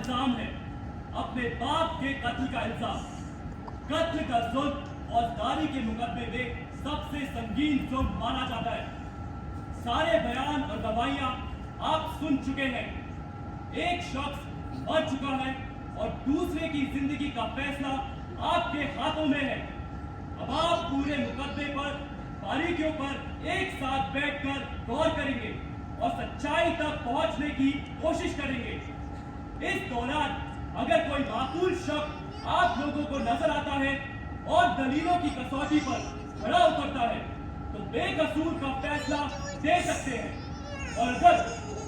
इल्जाम है, अपने बाप के कत्ल का इल्जाम। कत्ल का जुल्म फौजदारी के मुकदमे में सबसे संगीन जुल्म माना जाता है। सारे बयान और गवाहियां आप सुन चुके हैं। एक शख्स मर चुका है और दूसरे की जिंदगी का फैसला आपके हाथों में है। अब आप पूरे मुकदमे पर बारीकियों पर एक साथ बैठकर गौर करेंगे और सच्चाई तक पहुंचने की कोशिश करेंगे। इस दौरान अगर कोई माकूल शख्स आप लोगों को नजर आता है और दलीलों की कसौटी पर खड़ा उतरता है तो बेकसूर का फैसला दे सकते हैं, और अगर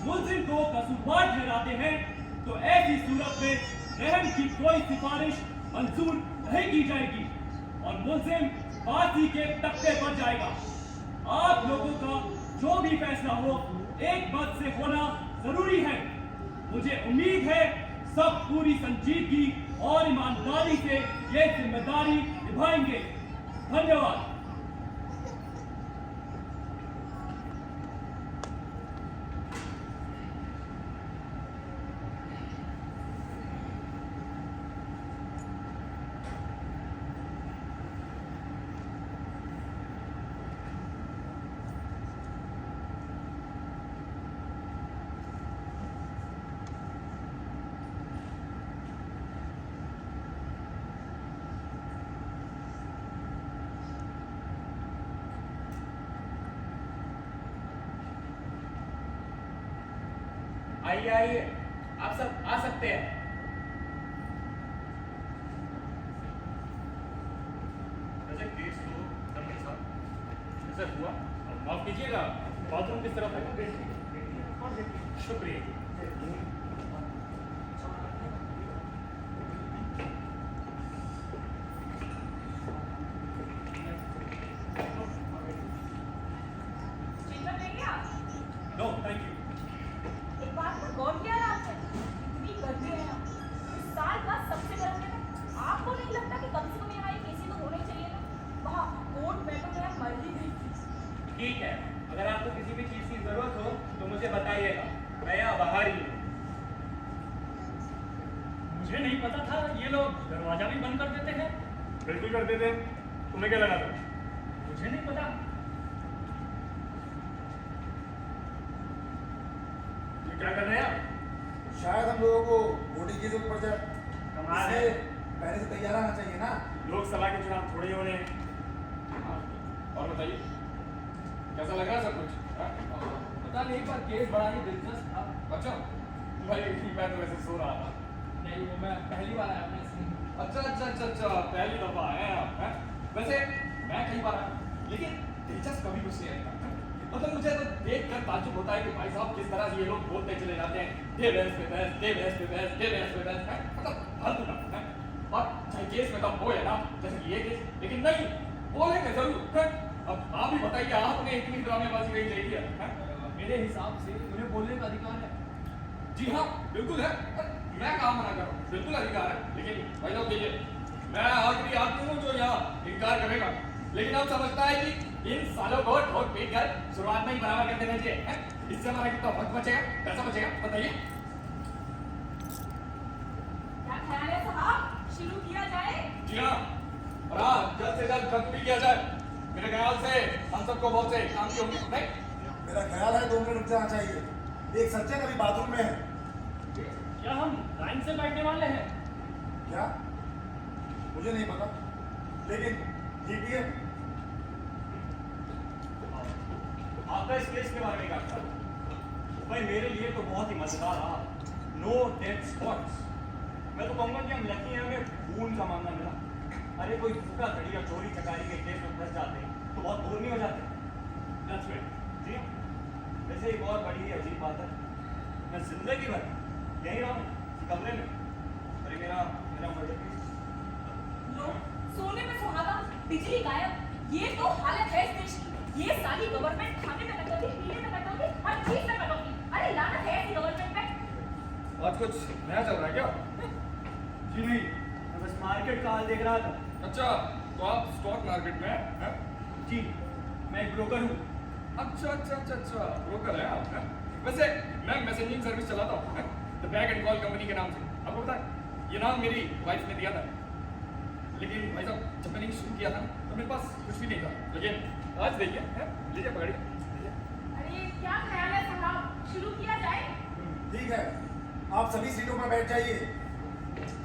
मुल्जिम को कसूरवार ठहराते हैं तो ऐसी सूरत में रहम की कोई सिफारिश मंजूर नहीं की जाएगी और मुल्जिम फांसी के तख्ते पर जाएगा। आप लोगों का जो भी फैसला हो एक बात से होना जरूरी है। मुझे उम्मीद है सब पूरी संजीदगी और ईमानदारी से ये जिम्मेदारी निभाएंगे। धन्यवाद। आइए आइए, आप सब आ सकते हैं। वैसे केस तो खत्म नहीं साहब, ऐसा हुआ। माफ कीजिएगा, बाथरूम किस तरफ है? शुक्रिया। No thank you. एक बात पर गौर किया है आपने? इतनी गर्मी है यहाँ। इस साल का सबसे गर्म दिन है। आपको नहीं लगता कि कम से कम यहाँ एक एसी तो होना ही चाहिए ना? वहाँ कोट में तो मैं मर ही गई थी। ठीक है, अगर आपको किसी भी चीज की जरूरत हो तो मुझे बताइएगा, मैं यहाँ बाहर ही हूँ। मुझे नहीं पता था ये लोग दरवाजा भी बंद कर देते हैं। बिल्कुल कर देते हैं, तुम्हें क्या लगा था? मुझे नहीं पता। ये क्या कर रहे हैं आप? शायद हम लोगों को वोटिंग की जरूरत पड़ जाए, कमाल है। इसलिए पहले से तैयार आना चाहिए ना। लोकसभा के चुनाव थोड़े होने हैं। और बताइए, कैसा लग रहा है सब कुछ? पता नहीं, पर केस बड़ा ही दिलचस्प था। अच्छा भाई, मैं तो वैसे सो रहा था। नहीं, वो मैं पहली बार आया अपने इसमें। अच्छा, पहली दफा आए हैं आप, हैं? वैसे मैं कई बार आया, लेकिन दिलचस्प कभी कुछ नहीं रहता। मतलब मुझे तो देख कर ताज्जुब होता है कि भाई साहब किस तरह से ये लोग बोलते चले जाते हैं, दे बहस पे बहस, दे बहस पे बहस, दे बहस पे बहस, हैं? मतलब हद का है। और चाहे केस में तब हो या ना, जैसे कि ये केस, लेकिन नहीं, बोलेंगे जरूर, हैं? अब आप ही बताइए, आपने इतनी ड्रामेबाजी नहीं देखी है, हैं? मेरे हिसाब से उन्हें बोलने का अधिकार है। जी हाँ, बिल्कुल है। मैं काम मना कर रहा हूँ, बिल्कुल अधिकार है। लेकिन भाई साहब देखिए, मैं आखिरी आदमी हूँ जो यहाँ इनकार करेगा, लेकिन अब समझता है कि इन सालों को ठोक पीट कर शुरुआत में ही बराबर कर देना चाहिए, हैं? इससे हमारा कितना वक्त बचेगा, पैसा बचेगा, बताइए। क्या ख्याल है साहब, शुरू किया जाए? जी हाँ, और हाँ, जल्द से जल्द खत्म भी किया जाए। मेरे ख्याल से हम सबको बहुत से काम की होंगी, नहीं? मेरा ख्याल है 2 मिनट रुक जाना चाहिए। एक सज्जन अभी बाथरूम में है। क्या हम लाइन से बैठने वाले हैं? क्या? मुझे नहीं पता, लेकिन ठीक ही है। आपका इस केस के बारे में क्या ख्याल है? भाई मेरे लिए तो बहुत ही मजेदार रहा। No dead spots. मैं तो कहूँगा कि हम लकी हैं, हमें खून का मामला मिला। अरे कोई धोखा धड़ी या चोरी चकारी के केस में फंस जाते हैं तो बहुत बोर नहीं हो जाते? That's right. जी हाँ। वैसे एक और बड़ी ही अजीब बात है, मैं जिंदगी भर यहीं रहा हूँ कमरे में। अरे मेरा मेरा मर्डर केस। लो, सोने में सुहागा, बिजली गायब, ये तो हालत है इस देश की। ये सारी गवर्नमेंट खाने में कटौती, पीने में कटौती, हर चीज में कटौती। अरे लानत है ऐसी गवर्नमेंट पे। आज कुछ नया चल रहा है क्या? जी नहीं, मैं बस मार्केट का हाल देख रहा था। अच्छा, तो आप स्टॉक मार्केट में हैं? जी, मैं एक ब्रोकर हूँ। अच्छा, ब्रोकर है आप, हैं? वैसे मैं मैसेजिंग सर्विस चलाता हूँ, हैं? The bag and call company के नाम से। आपको पता है ये नाम मेरी वाइफ ने दिया था, लेकिन भाई साहब जब मैंने शुरू किया था तो मेरे पास कुछ भी नहीं था, लेकिन आज देखिए, लीजिए पकड़िए। अरे क्या ख्याल है साहब, शुरू किया जाए? ठीक है, आप सभी सीटों पर बैठ जाइए।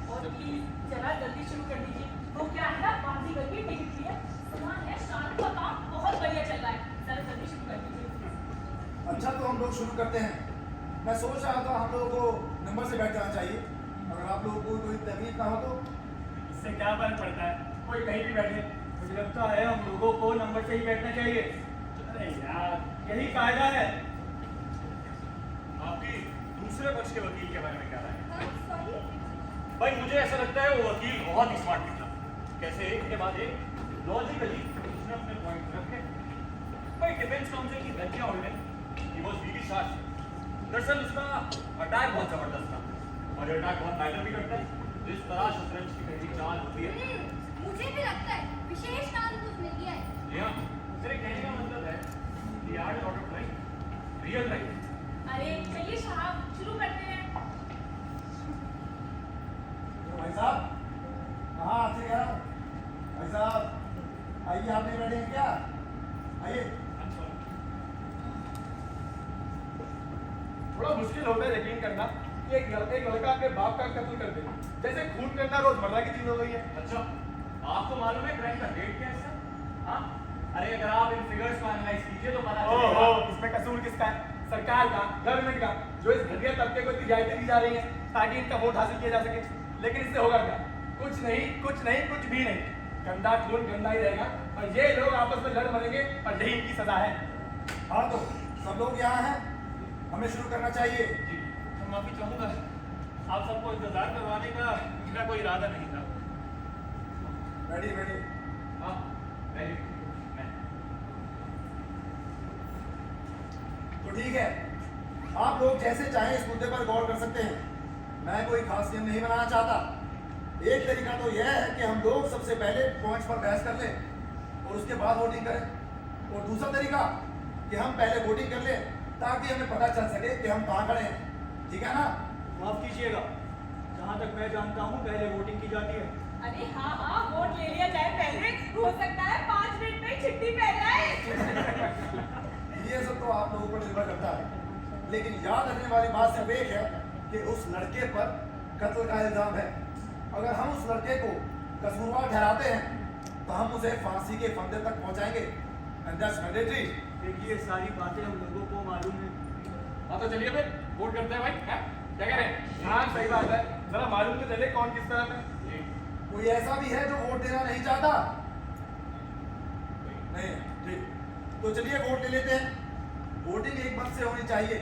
और प्लीज जरा जल्दी शुरू कर दीजिए। वो क्या है ना, बाजी करके टिकट लिया, सुना है शादी का काम बहुत बढ़िया चल रहा है, जरा जल्दी शुरू कर दीजिए। अच्छा तो हम लोग शुरू करते हैं। मैं सोच रहा था हम लोगों को नंबर से बैठ जाना चाहिए, अगर आप लोगों को कोई तकलीफ ना हो तो। इससे क्या फर्क पड़ता है, कोई कहीं भी बैठे। मुझे लगता है हम लोगों को नंबर से ही बैठना चाहिए। अरे यार, यही कायदा है। आपकी दूसरे पक्ष के वकील के बारे में क्या राय है? सॉरी। भाई मुझे ऐसा लगता है वो वकील बहुत ही स्मार्ट निकला। कैसे एक के बाद एक लॉजिकली उसने अपने पॉइंट रखे। भाई डिफेंस काउंसिल की गलतियां उन्होंने ही वाज रियली शार्प। दरअसल उसका अटैक बहुत जबरदस्त था और ये अटैक बहुत मैटर भी करता है। जिस तरह शतरंज की पहली चाल होती है। मुझे भी लगता है विशेष काम तो उसने किया है। जी हाँ, मेरे कहने का मतलब है कि art out of right, real right. अरे चलिए साहब शुरू करते हैं। तो भाई साहब, हाँ आपसे कह रहा हूँ, भाई साहब आइए, आप नहीं बैठे हैं क्या? आइए। थोड़ा मुश्किल होता है यकीन करना कि एक लड़का अपने बाप का कत्ल कर दे, जैसे खून करना रोजमर्रा की चीज हो गई है। अच्छा, आपको मालूम है क्राइम का रेट क्या है सर? हाँ, अरे अगर आप इन फिगर्स को एनालाइज कीजिए तो पता चलेगा। इसमें कसूर किसका है? सरकार का, गवर्नमेंट का, जो इस घटिया तबके को इतनी रियायतें दी जा रही हैं ताकि इनका वोट हासिल किया जा सके। लेकिन इससे होगा क्या? कुछ नहीं, कुछ नहीं, कुछ भी नहीं। गंदा खून गंदा ही रहेगा और ये लोग आपस में लड़ मरेंगे और यही इनकी सजा है। हाँ तो सब लोग यहाँ हैं, हमें शुरू करना चाहिए। जी, मैं माफी चाहूंगा, आप सबको इंतजार करवाने का मेरा कोई इरादा नहीं था। बैठिए बैठिए। हाँ, मैं तो ठीक है, आप लोग जैसे चाहें इस मुद्दे पर गौर कर सकते हैं। मैं कोई खास नियम नहीं बनाना चाहता। एक तरीका तो यह है कि हम लोग सबसे पहले पॉइंट्स पर बहस कर लें और उसके बाद वोटिंग करें, और दूसरा तरीका कि हम पहले वोटिंग कर लें ताकि हमें पता चल सके कि हम कहाँ खड़े हैं। ठीक है ना? माफ कीजिएगा, जहाँ तक मैं जानता हूँ पहले वोटिंग की जाती है। अरे हाँ हाँ, वोट ले लिया जाए पहले, हो सकता है 5 मिनट में चिट्ठी फैल जाए। ये सब तो आप लोगों पर निर्भर करता है, लेकिन याद रखने वाली बात सिर्फ एक है कि उस लड़के पर कत्ल का इल्जाम है। अगर हम उस लड़के को कसूरवार ठहराते हैं तो हम उसे फांसी के फंदे तक पहुंचाएंगे, एंड दैट्स मैंडेटरी। देखिए सारी बातें हम लोगों को मालूम है। हाँ तो चलिए फिर वोट करते हैं भाई, हैं? क्या कह रहे हैं? हाँ सही बात है, जरा मालूम तो चले कौन किस तरफ है। कोई ऐसा भी है जो वोट देना नहीं चाहता? नहीं, ठीक। तो चलिए वोट ले लेते हैं। वोटिंग एक मत से होनी चाहिए,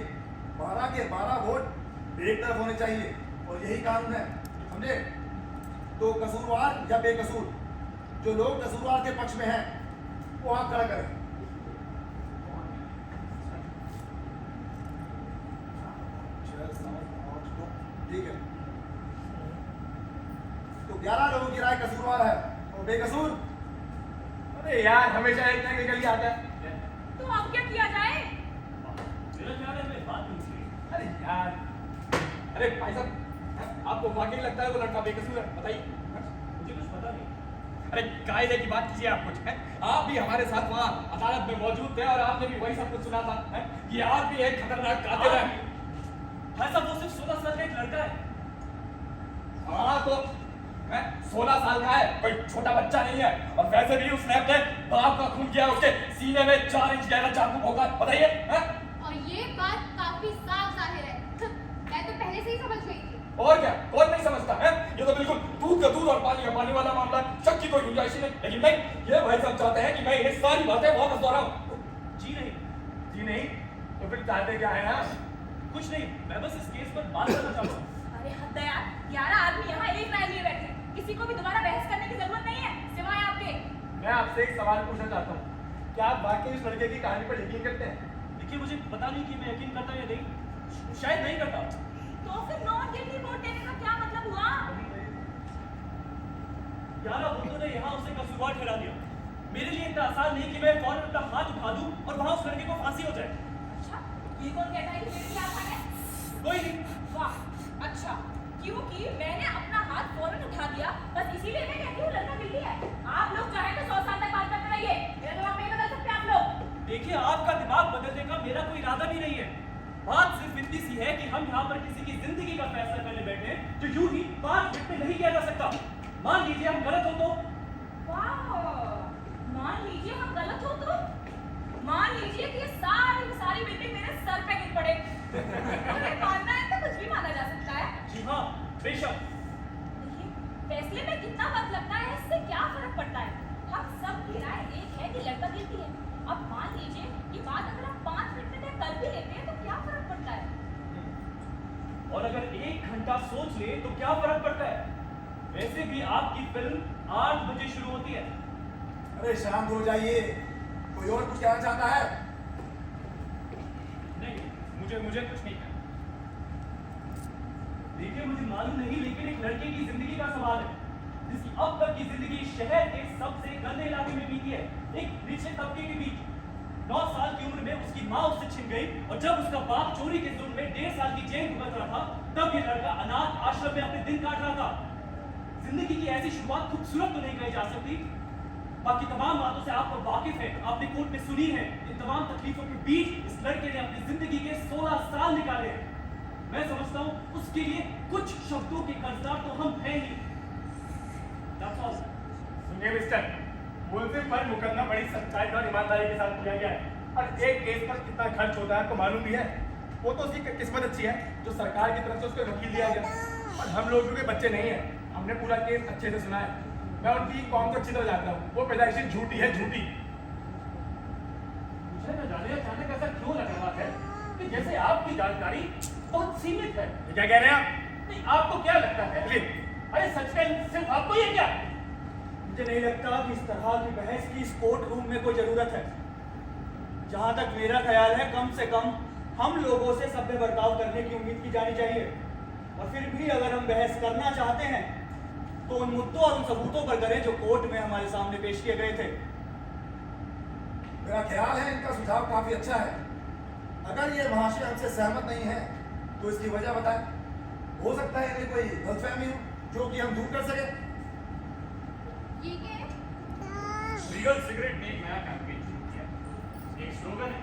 12 के 12 वोट एक तरफ होने चाहिए, और यही कानून है, समझे? तो कसूरवार या बेकसूर, जो लोग कसूरवार के पक्ष में हैं वो आप खड़ा करें। ठीक है, तो 11 लोगों की राय कसूरवार है और बेकसूर। अरे यार हमेशा एक ना निकल ही आता है। तो अब क्या किया जाए? मेरा ख्याल है मैं बात नहीं सुनी। अरे यार, अरे भाई साहब आपको वाकई लगता है वो लड़का बेकसूर है? बताइए। मुझे कुछ पता नहीं। अरे कायदे की बात कीजिए आप कुछ, हैं? आप भी हमारे साथ वहाँ अदालत में मौजूद थे और आपने भी वही सब कुछ सुना था, हैं? कि आप भी एक खतरनाक कातिल है। भाई साहब वो सिर्फ 16 साल का एक लड़का है। हाँ तो 16 साल का है, कोई छोटा बच्चा नहीं है। और वैसे भी उसने अपने बाप का खून किया, उसके सीने में 4 इंच गहरा चाकू भोंका। बताइए, हैं? और ये बात काफी साफ जाहिर है। मैं तो पहले से ही समझ गई थी। और क्या, कौन नहीं समझता है? ये तो बिल्कुल दूध का दूध और पानी का पानी वाला मामला है, शक की कोई गुंजाइश ही नहीं। लेकिन नहीं, ये भाई साहब चाहते हैं कि मैं इन्हें सारी बातें वापस दोहराऊं। जी नहीं, जी नहीं, तो फिर चाहते क्या है ना? कुछ नहीं, मैं बस इस केस पर बात करना चाहता हूँ। अरे हद है यार, 11 आदमी यहाँ एक राय लिए बैठे, किसी को भी दोबारा बहस करने की जरूरत नहीं है सिवाय आपके। मैं आपसे एक सवाल पूछना चाहता हूँ, क्या आप वाकई इस लड़के की कहानी पर यकीन करते हैं? देखिए मुझे पता नहीं कि मैं यकीन करता या नहीं, शायद नहीं करता। तो फिर नॉन गिल्टी वोट देने का क्या मतलब हुआ? 11 वोटों ने यहाँ उसे कसूरवार ठहरा दिया। मेरे लिए इतना आसान नहीं कि मैं फौरन अपना हाथ उठा दूं और वहां उस लड़के को फांसी हो जाए। अच्छा, ये कौन कहता है कि लड़की आप है? कोई नहीं। वाह, अच्छा, क्योंकि मैंने अपना हाथ फौरन उठा दिया, बस इसीलिए मैं कहती हूँ लड़का गिल्ली है। आप लोग चाहे तो 100 साल तक बात करते रहिए, मेरा दिमाग नहीं बदल सकते आप लोग। देखिए, आपका दिमाग बदलने का मेरा कोई इरादा भी नहीं है। बात सिर्फ इतनी सी है कि हम यहाँ पर किसी की जिंदगी का फैसला करने बैठे हैं, जो यूं ही 5 मिनट में नहीं किया जा सकता। मान लीजिए हम गलत हो तो? वाह, मान लीजिए हम गलत हो तो? मान लीजिए कि ये सारी की सारी बिल्डिंग मेरे सर पे गिर पड़े। अगर मानना है तो कुछ भी माना जा सकता है। जी हाँ, बेशक। देखिए, फैसले में कितना वक्त लगता है इससे क्या फर्क पड़ता है। हम सब की राय एक है कि लड़का गिरती है। अब मान लीजिए कि बात अगर हम 5 मिनट में तय कर भी लेते हैं तो क्या फर्क पड़ता है। और अगर 1 घंटा सोच ले तो क्या फर्क पड़ता है। वैसे भी आपकी फिल्म 8 बजे शुरू होती है। अरे शांत हो जाइए, कोई और कुछ कहना चाहता है? नहीं, मुझे कुछ नहीं कहना। देखिए, मुझे मालूम नहीं, लेकिन एक लड़के की जिंदगी का सवाल है, जिसकी अब तक की जिंदगी शहर के सबसे गंदे इलाके में बीती है, एक निचले तबके के बीच। 9 साल की उम्र में उसकी माँ उससे छिन गई, और जब उसका बाप चोरी के जुर्म में 1.5 साल की जेल भुगत रहा था, तब ये लड़का अनाथ आश्रम में अपने दिन काट रहा था। जिंदगी की ऐसी शुरुआत खूबसूरत तो नहीं कही जा सकती। बाकी तमाम बातों से आप लोग वाकिफ हैं, आपने कोर्ट में सुनी है। इन तमाम तकलीफों के बीच इस लड़के ने अपनी जिंदगी के 16 साल निकाले हैं। मैं समझता हूँ उसके लिए कुछ शब्दों के कर्जदार तो हम हैं ही। That's all. सुनिए मिस्टर, मुल्जिम पर मुकदमा बड़ी सच्चाई और ईमानदारी के साथ किया गया है, और एक केस पर कितना खर्च होता है आपको मालूम भी है। वो तो उसकी किस्मत अच्छी है जो सरकार की तरफ से उसको वकील दिया गया, और हम लोगों के बच्चे नहीं है। हमने पूरा केस अच्छे से सुना है। मैं उनकी कौम को अच्छी तरह जानता हूँ, वो पैदाइशी झूठी है, झूठी। मुझे न जाने अचानक ऐसा क्यों लग रहा है कि जैसे आपकी जानकारी बहुत सीमित है। ये क्या कह रहे हैं आप? नहीं, आपको क्या लगता है? अरे सच में सिर्फ आपको ये क्या? मुझे नहीं लगता कि इस तरह की बहस की इस कोर्ट रूम में कोई जरूरत है। जहां तक मेरा ख्याल है, कम से कम हम लोगों से सभ्य बर्ताव करने की उम्मीद की जानी चाहिए। और फिर भी अगर हम बहस करना चाहते हैं तो उन मुद्दों और उन सबूतों पर करें जो कोर्ट में हमारे सामने पेश किए गए थे। मेरा ख्याल है इनका सुझाव काफी अच्छा है। अगर ये महाशय हमसे सहमत नहीं है तो इसकी वजह बताएं। हो सकता है इन्हें कोई गलतफहमी हो जो कि हम दूर कर सके। ये क्या है? लीगल सिगरेट ने एक नया कैंपेन शुरू किया। एक स्लोगन है,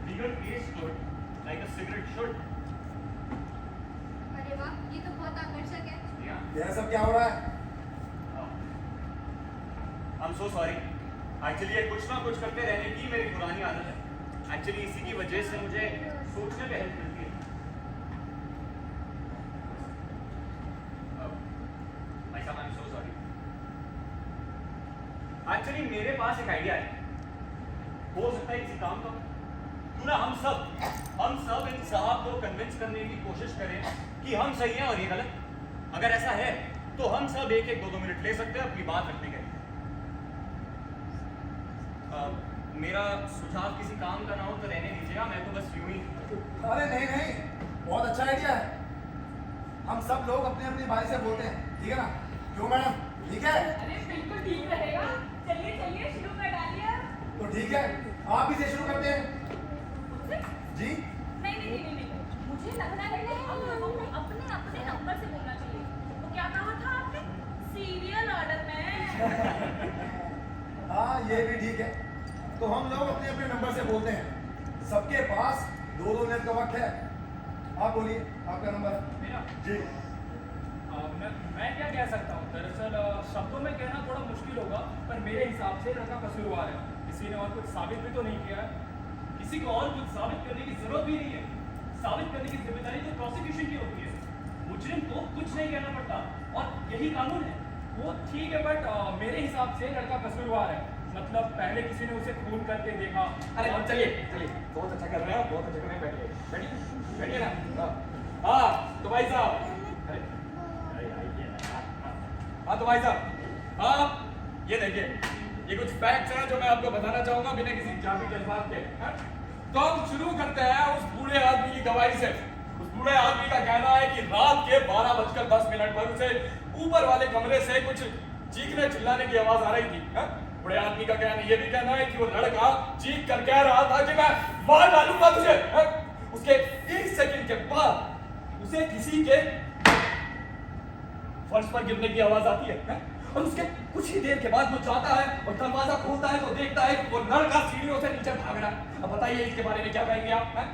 legal taste good like a cigarette should. अरे वाह, ये तो बहुत आकर्षक है। यह सब क्या हो रहा है? I'm so sorry. Actually, ये कुछ ना कुछ करते रहने की मेरी पुरानी आदत है। Actually, इसी की वजह से मुझे सोचने में हेल्प मिलती है। भाई साहब, I'm so sorry. Actually, मेरे पास एक आइडिया है। हो सकता है किसी काम का। क्यों ना हम सब इन साहब को कन्विंस करने की कोशिश करें कि हम सही हैं और ये गलत। अगर ऐसा है तो हम सब एक 2 मिनट ले सकते हैं अपनी बात रखने के लिए। मेरा सुझाव किसी काम का ना हो तो रहने दीजिएगा, मैं तो बस यूं ही। अरे नहीं नहीं, बहुत अच्छा आइडिया है। हम सब लोग अपनी अपनी बारी से बोलते हैं, ठीक है ना? क्यों मैडम, ठीक है? अरे बिल्कुल ठीक रहेगा। चलिए चलिए शुरू कर डालिए। तो ठीक है, आप ही से शुरू करते हैं। मुझसे? जी? नहीं, मुझे लगता है कि हम लोगों को अपने अपने नंबर से बोलना चाहिए। तो क्या कहा था आपने? सीरियल ऑर्डर में। हाँ, ये भी ठीक है। तो हम लोग अपने अपने नंबर से बोलते हैं। सबके पास 2-2 मिनट का वक्त है। आप बोलिए, आपका नंबर। मेरा? जी। मैं क्या कह सकता हूँ? दरअसल शब्दों में कहना थोड़ा मुश्किल होगा, पर मेरे हिसाब से लड़का कसूरवार है। किसी ने और कुछ साबित भी तो नहीं किया है। किसी को और कुछ साबित करने की जरूरत भी नहीं है। साबित करने की जिम्मेदारी तो प्रोसिक्यूशन की होती है। मुजरिम को कुछ नहीं कहना पड़ता, और यही कानून है। वो ठीक है, बट मेरे हिसाब से लड़का कसूरवार है। मतलब पहले किसी ने उसे खून करके देखा। अरे चलिए, बहुत अच्छा कर रहे हैं, बहुत अच्छा कर रहे हैं। बैठिए ना। हाँ तो भाई साहब, तो भाई साहब, आप ये देखिए, ये कुछ फैक्ट्स हैं जो मैं आपको बताना चाहूंगा बिना किसी जादू के अल्फाज के। तो हम शुरू करते हैं उस बूढ़े आदमी की गवाही से। उस बूढ़े आदमी का कहना है कि रात के 12:10 पर उसे ऊपर वाले कमरे से कुछ चीखने चिल्लाने की आवाज आ रही थी। बूढ़े आदमी का कहना ये भी कहना है कि वो लड़का चीख कर कह रहा था कि मैं मार डालूंगा तुझे। उसके 1 सेकंड के बाद उसे किसी के फर्श पर गिरने की आवाज आती है? और उसके कुछ ही देर के बाद वो जाता है और दरवाजा खोलता है तो देखता है कि वो लड़का सीढ़ियों से नीचे भाग रहा है। अब बताइए इसके बारे में क्या कहेंगे आप? हैं?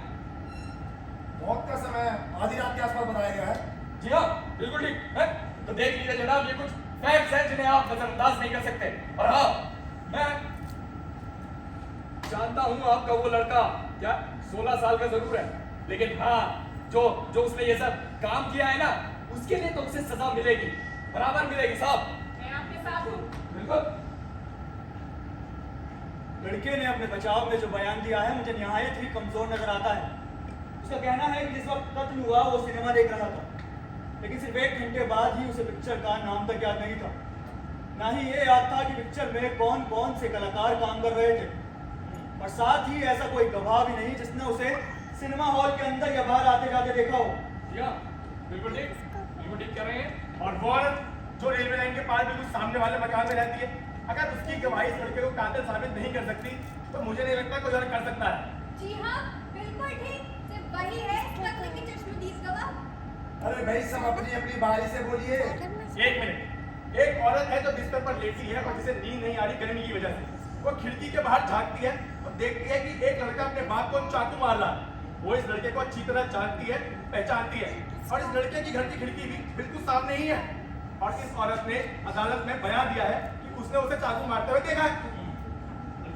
मौत का समय आधी रात के आसपास बताया गया है। जी हाँ, बिल्कुल ठीक है। तो देख लीजिए जनाब, ये कुछ फैक्ट्स हैं जिन्हें आप नजरअंदाज नहीं कर सकते। और हाँ, मैं जानता हूँ आपका वो लड़का क्या 16 साल का जरूर है, लेकिन हाँ, जो उसने ये सब काम किया है ना, उसके लिए तो उसे सजा मिलेगी, बराबर मिलेगी साहब। मैं आपके साथ हूँ। बिल्कुल। लड़के ने अपने बचाव में जो बयान दिया है मुझे निहायत ही कमजोर नजर आता है। उसका कहना है कि जिस वक्त कत्ल हुआ वो सिनेमा देख रहा था, लेकिन सिर्फ 1 घंटे बाद ही उसे पिक्चर का नाम तक याद नहीं था, ना ही ये याद था कि पिक्चर में कौन कौन से कलाकार काम कर रहे थे, और साथ ही ऐसा कोई गवाह भी नहीं जिसने उसे सिनेमा हॉल के अंदर या बाहर आते जाते देखा हो। जी हाँ, बिल्कुल ठीक कह रहे हैं। और वो औरत जो रेलवे लाइन के पास बिल्कुल सामने वाले मकान में रहती है, अगर उसकी गवाही इस लड़के को कातिल साबित नहीं कर सकती तो मुझे नहीं लगता कोई और कर सकता है। जी हाँ, बिल्कुल ठीक। सिर्फ वही है इस कत्ल की चश्मदीद गवाह। अरे भाई सब अपनी अपनी बारी से बोलिए। 1 मिनट, एक औरत है जो बिस्तर पर लेटी है और जिसे नींद नहीं आ रही गर्मी की वजह से। वो खिड़की के बाहर झांकती है और देखती है कि एक लड़का अपने बाप को चाकू मार रहा है। वो इस लड़के को अच्छी तरह जानती है, पहचानती है, और इस लड़के की घर की खिड़की भी बिल्कुल सामने ही है। और इस औरत ने अदालत में बयान दिया है कि उसने उसे चाकू मारते हुए देखा है।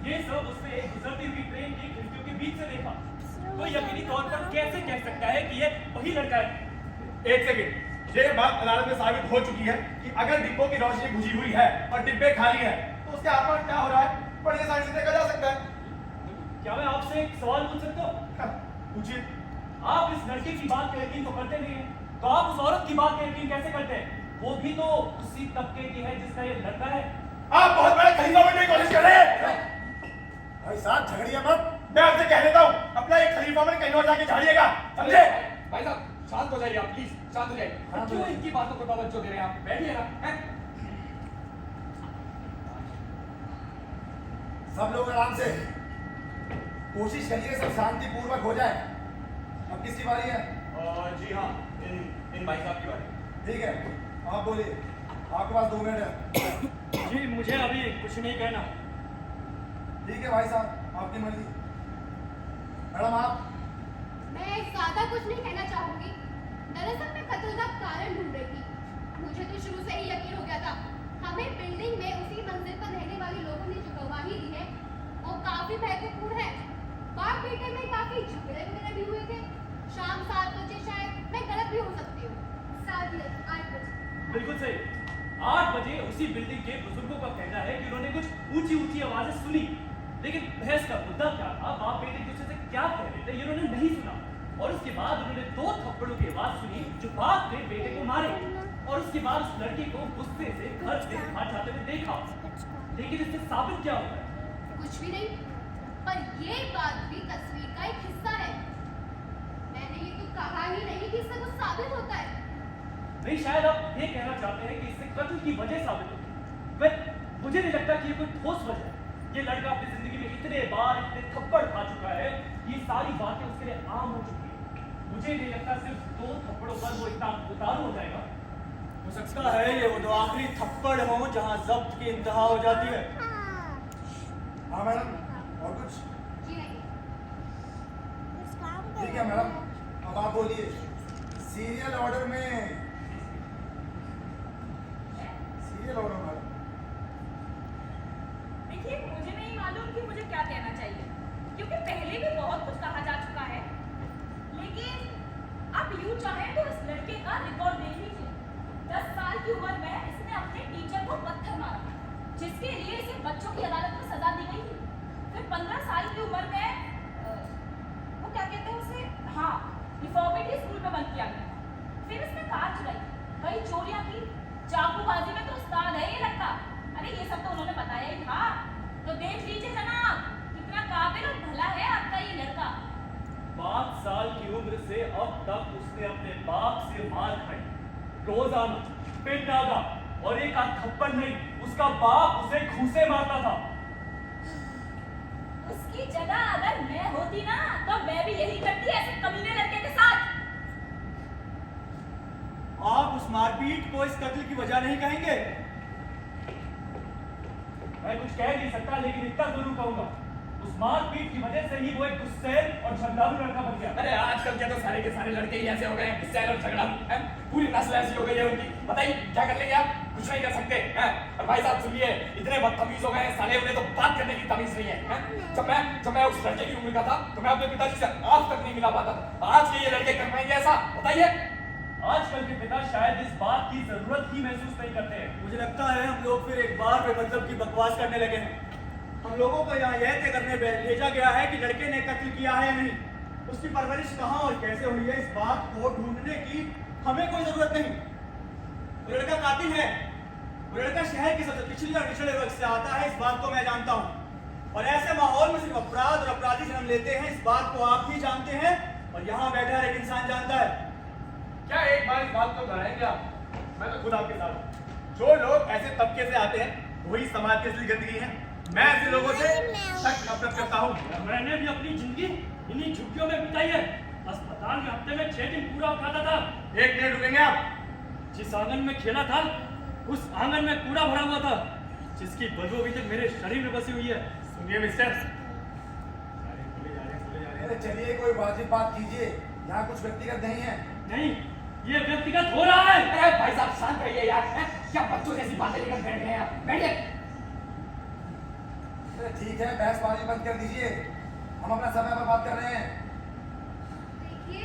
ये सब उसने एक गुजरती हुई ट्रेन की खिड़कियों के बीच से देखा। तो यकीनी तौर पर कैसे कह सकता है कि ये वही लड़का है? 1 सेकंड, ये बात अदालत में साबित हो चुकी है कि अगर डिब्बों की रोशनी बुझी हुई है और डिब्बे खाली हैं, तो उसके आसपास क्या हो रहा है बड़े आसानी से देखा जा सकता है। क्या मैं आपसे एक सवाल पूछ सकता हूँ? पूछिए। आप इस लड़के की बात पे यकीन तो करते नहीं हैं, तो आप उस औरत की बात पे यकीन कैसे करते हैं? वो भी तो उसी तबके की है जिसका ये लड़का है। आप बहुत बड़ा खलीफा बनने की कोशिश कर रहे हैं। भाई साहब झगड़िए मत। मैं आपसे कह देता हूँ, अपना एक खलीफा बन कहीं और जाके झाड़िएगा, समझे? भाई साहब शांत हो जाइए आप, प्लीज शांत हो जाइए। हाँ, क्यों इनकी बातों को तवज्जो दे रहे हैं आप? बैठिए ना। हैं? सब लोग आराम से कोशिश करिए, सब शांतिपूर्वक हो जाए। अब किसकी बारी है? जी हाँ, इन भाई साहब की बात है। ठीक है, आप बोलिए, आपके पास 2 मिनट है। जी मुझे अभी कुछ नहीं कहना। ठीक है भाई साहब, आपकी मर्जी। मैडम आप? मैं ज्यादा कुछ नहीं कहना चाहूंगी। दरअसल मैं कत्ल का कारण ढूंढ रही थी। मुझे तो शुरू से ही यकीन हो गया था। हमें बिल्डिंग में उसी मंजिल पर रहने वाले लोगों ने जो गवाही दी है वो काफी महत्वपूर्ण है। बाप बेटे में काफी झगड़े वगैरह भी हुए थे। शाम 7 बजे, शायद मैं गलत भी हो सकती हूँ, 7 नहीं 8 बजे। बिल्कुल सही, 8 बजे उसी बिल्डिंग के बुजुर्गों का कहना है कि उन्होंने कुछ ऊंची ऊंची आवाजें सुनी, लेकिन बहस का मुद्दा क्या था, बाप बेटे एक दूसरे से क्या कह रहे थे ये उन्होंने नहीं सुना। और उसके बाद उन्होंने 2 थप्पड़ों की आवाज सुनी जो बाप ने बेटे को मारे, और उसके बाद उस लड़के को गुस्से से घर से बाहर जाते हुए देखा। लेकिन इससे साबित क्या होता है? कुछ भी नहीं, पर ये बात भी तस्वीर का एक हिस्सा है। मैंने ये तो कहा ही नहीं कि इससे कुछ साबित होता है। नहीं, शायद आप ये कहना चाहते हैं कि इससे कत्ल की वजह साबित होती है। पर मुझे नहीं लगता कि ये कोई ठोस वजह है। ये लड़का अपनी जिंदगी में इतने बार इतने थप्पड़ खा चुका है, ये सारी बातें उसके लिए आम हो चुकी है। मुझे नहीं लगता सिर्फ 2 थप्पड़ों पर वो इतना उतारू हो जाएगा। हो सकता है ये वो 2 आखिरी थप्पड़ हों जहां जब्त की इंतहा हो जाती है। हाँ मैडम, और कुछ? जी नहीं। ठीक है मैडम, अब आप बोलिए। सीरियल ऑर्डर में मैडम। देखिए, मुझे नहीं मालूम कि मुझे क्या कहना चाहिए, क्योंकि पहले भी बहुत कुछ कहा जा चुका है। लेकिन आप यूं चाहें तो इस लड़के का रिकॉर्ड देख लीजिए। 10 साल की उम्र में इसने अपने टीचर को पत्थर मारा, जिसके लिए इसे बच्चों की अदालत में सजा दी गई थी। फिर 15 साल की उम्र में वो क्या कहते हैं उसे, हाँ, रिफॉर्मेटरी स्कूल में बंद किया गया। फिर इसने कार चुराई, कई चोरियां की, चाकूबाजी में तो उस्ताद है ये लड़का। अरे ये सब तो उन्होंने बताया ही था। तो देख लीजिए जनाब, कितना काबिल और भला है आपका ये लड़का। 5 साल की उम्र से अब तक उसने अपने बाप से मार खाई, रोजाना पिटागा, और एक आध थप्पड़ नहीं, उसका बाप उसे घूंसे मारता था। उसकी जगह अगर मैं होती ना तो मैं भी यही करती ऐसे कमीने लड़के के साथ। आप उस मारपीट को इस कत्ल की वजह नहीं कहेंगे? मैं कुछ कह नहीं सकता, लेकिन इतना जरूर कहूंगा, उस मारपीट की वजह से ही वो एक गुस्सैल और झगड़ालू लड़का बन गया। अरे आजकल के तो सारे के सारे लड़के ही ऐसे हो गए हैं, गुस्सैल और झगड़ालू हैं। पूरी नस्ल ऐसी हो गई है उनकी। बताइए क्या कर लेंगे आप? कुछ नहीं कर सकते हैं। और भाई साहब सुनिए, इतने बदतमीज हो गए हैं साले, उन्हें तो बात करने की तमीज नहीं है, हैं? जब मैं उस लड़के की उम्र का था तो मैं अपने पिताजी से आंख तक नहीं मिला पाता था। आज के ये लड़के कर पाएंगे ऐसा? बताइए। आजकल के पिता शायद इस बात की जरूरत ही महसूस नहीं करते हैं। मुझे लगता है हम लोग फिर एक बार बेमतलब की बकवास करने लगे हैं। हम लोगों को यहाँ यह तय करने भेजा गया है कि लड़के ने कत्ल किया है या नहीं, उसकी परवरिश कहाँ और कैसे हुई है, इस बात को ढूंढने की हमें कोई जरूरत नहीं। वो लड़का कातिल है, वो लड़का शहर के सबसे पिछले और पिछड़े वर्ग से आता है, इस बात को मैं जानता हूँ। और ऐसे माहौल में सिर्फ अपराध और अपराधी जन्म लेते हैं, इस बात को आप भी जानते हैं और यहाँ बैठा हर एक इंसान जानता है। क्या एक बार इस बात को दोहराएंगे आप? मैं तो खुद आपके साथ हूं। जो लोग ऐसे तबके से आते हैं वही समाज की असली गंदगी है। मैं ऐसे लोगों से सख्त नफरत करता हूं। मैंने भी अपनी जिंदगी इन्हीं झुग्गियों में बिताई है। अस्पताल में हफ्ते में 6 दिन पूरा उठाता था। एक मिनट रुकेंगे आप? जिस आंगन में खेला था उस आंगन में कूड़ा भरा हुआ था, जिसकी बदबू अभी तक मेरे शरीर में बसी हुई है। सुनिए मिस्टर, अरे चलिए कोई वाजिब बात कीजिए, यहाँ कुछ व्यक्तिगत नहीं है। नहीं, ये व्यक्तिगत हो रहा है। अरे भाई साहब शांत रहिए यार, हैं? क्या बच्चों जैसी बातें लेकर बैठ गए हैं आप? बैठिए। अरे ठीक है, बहसबाजी बंद कर दीजिए, हम अपना समय पर बात कर रहे हैं। देखिए,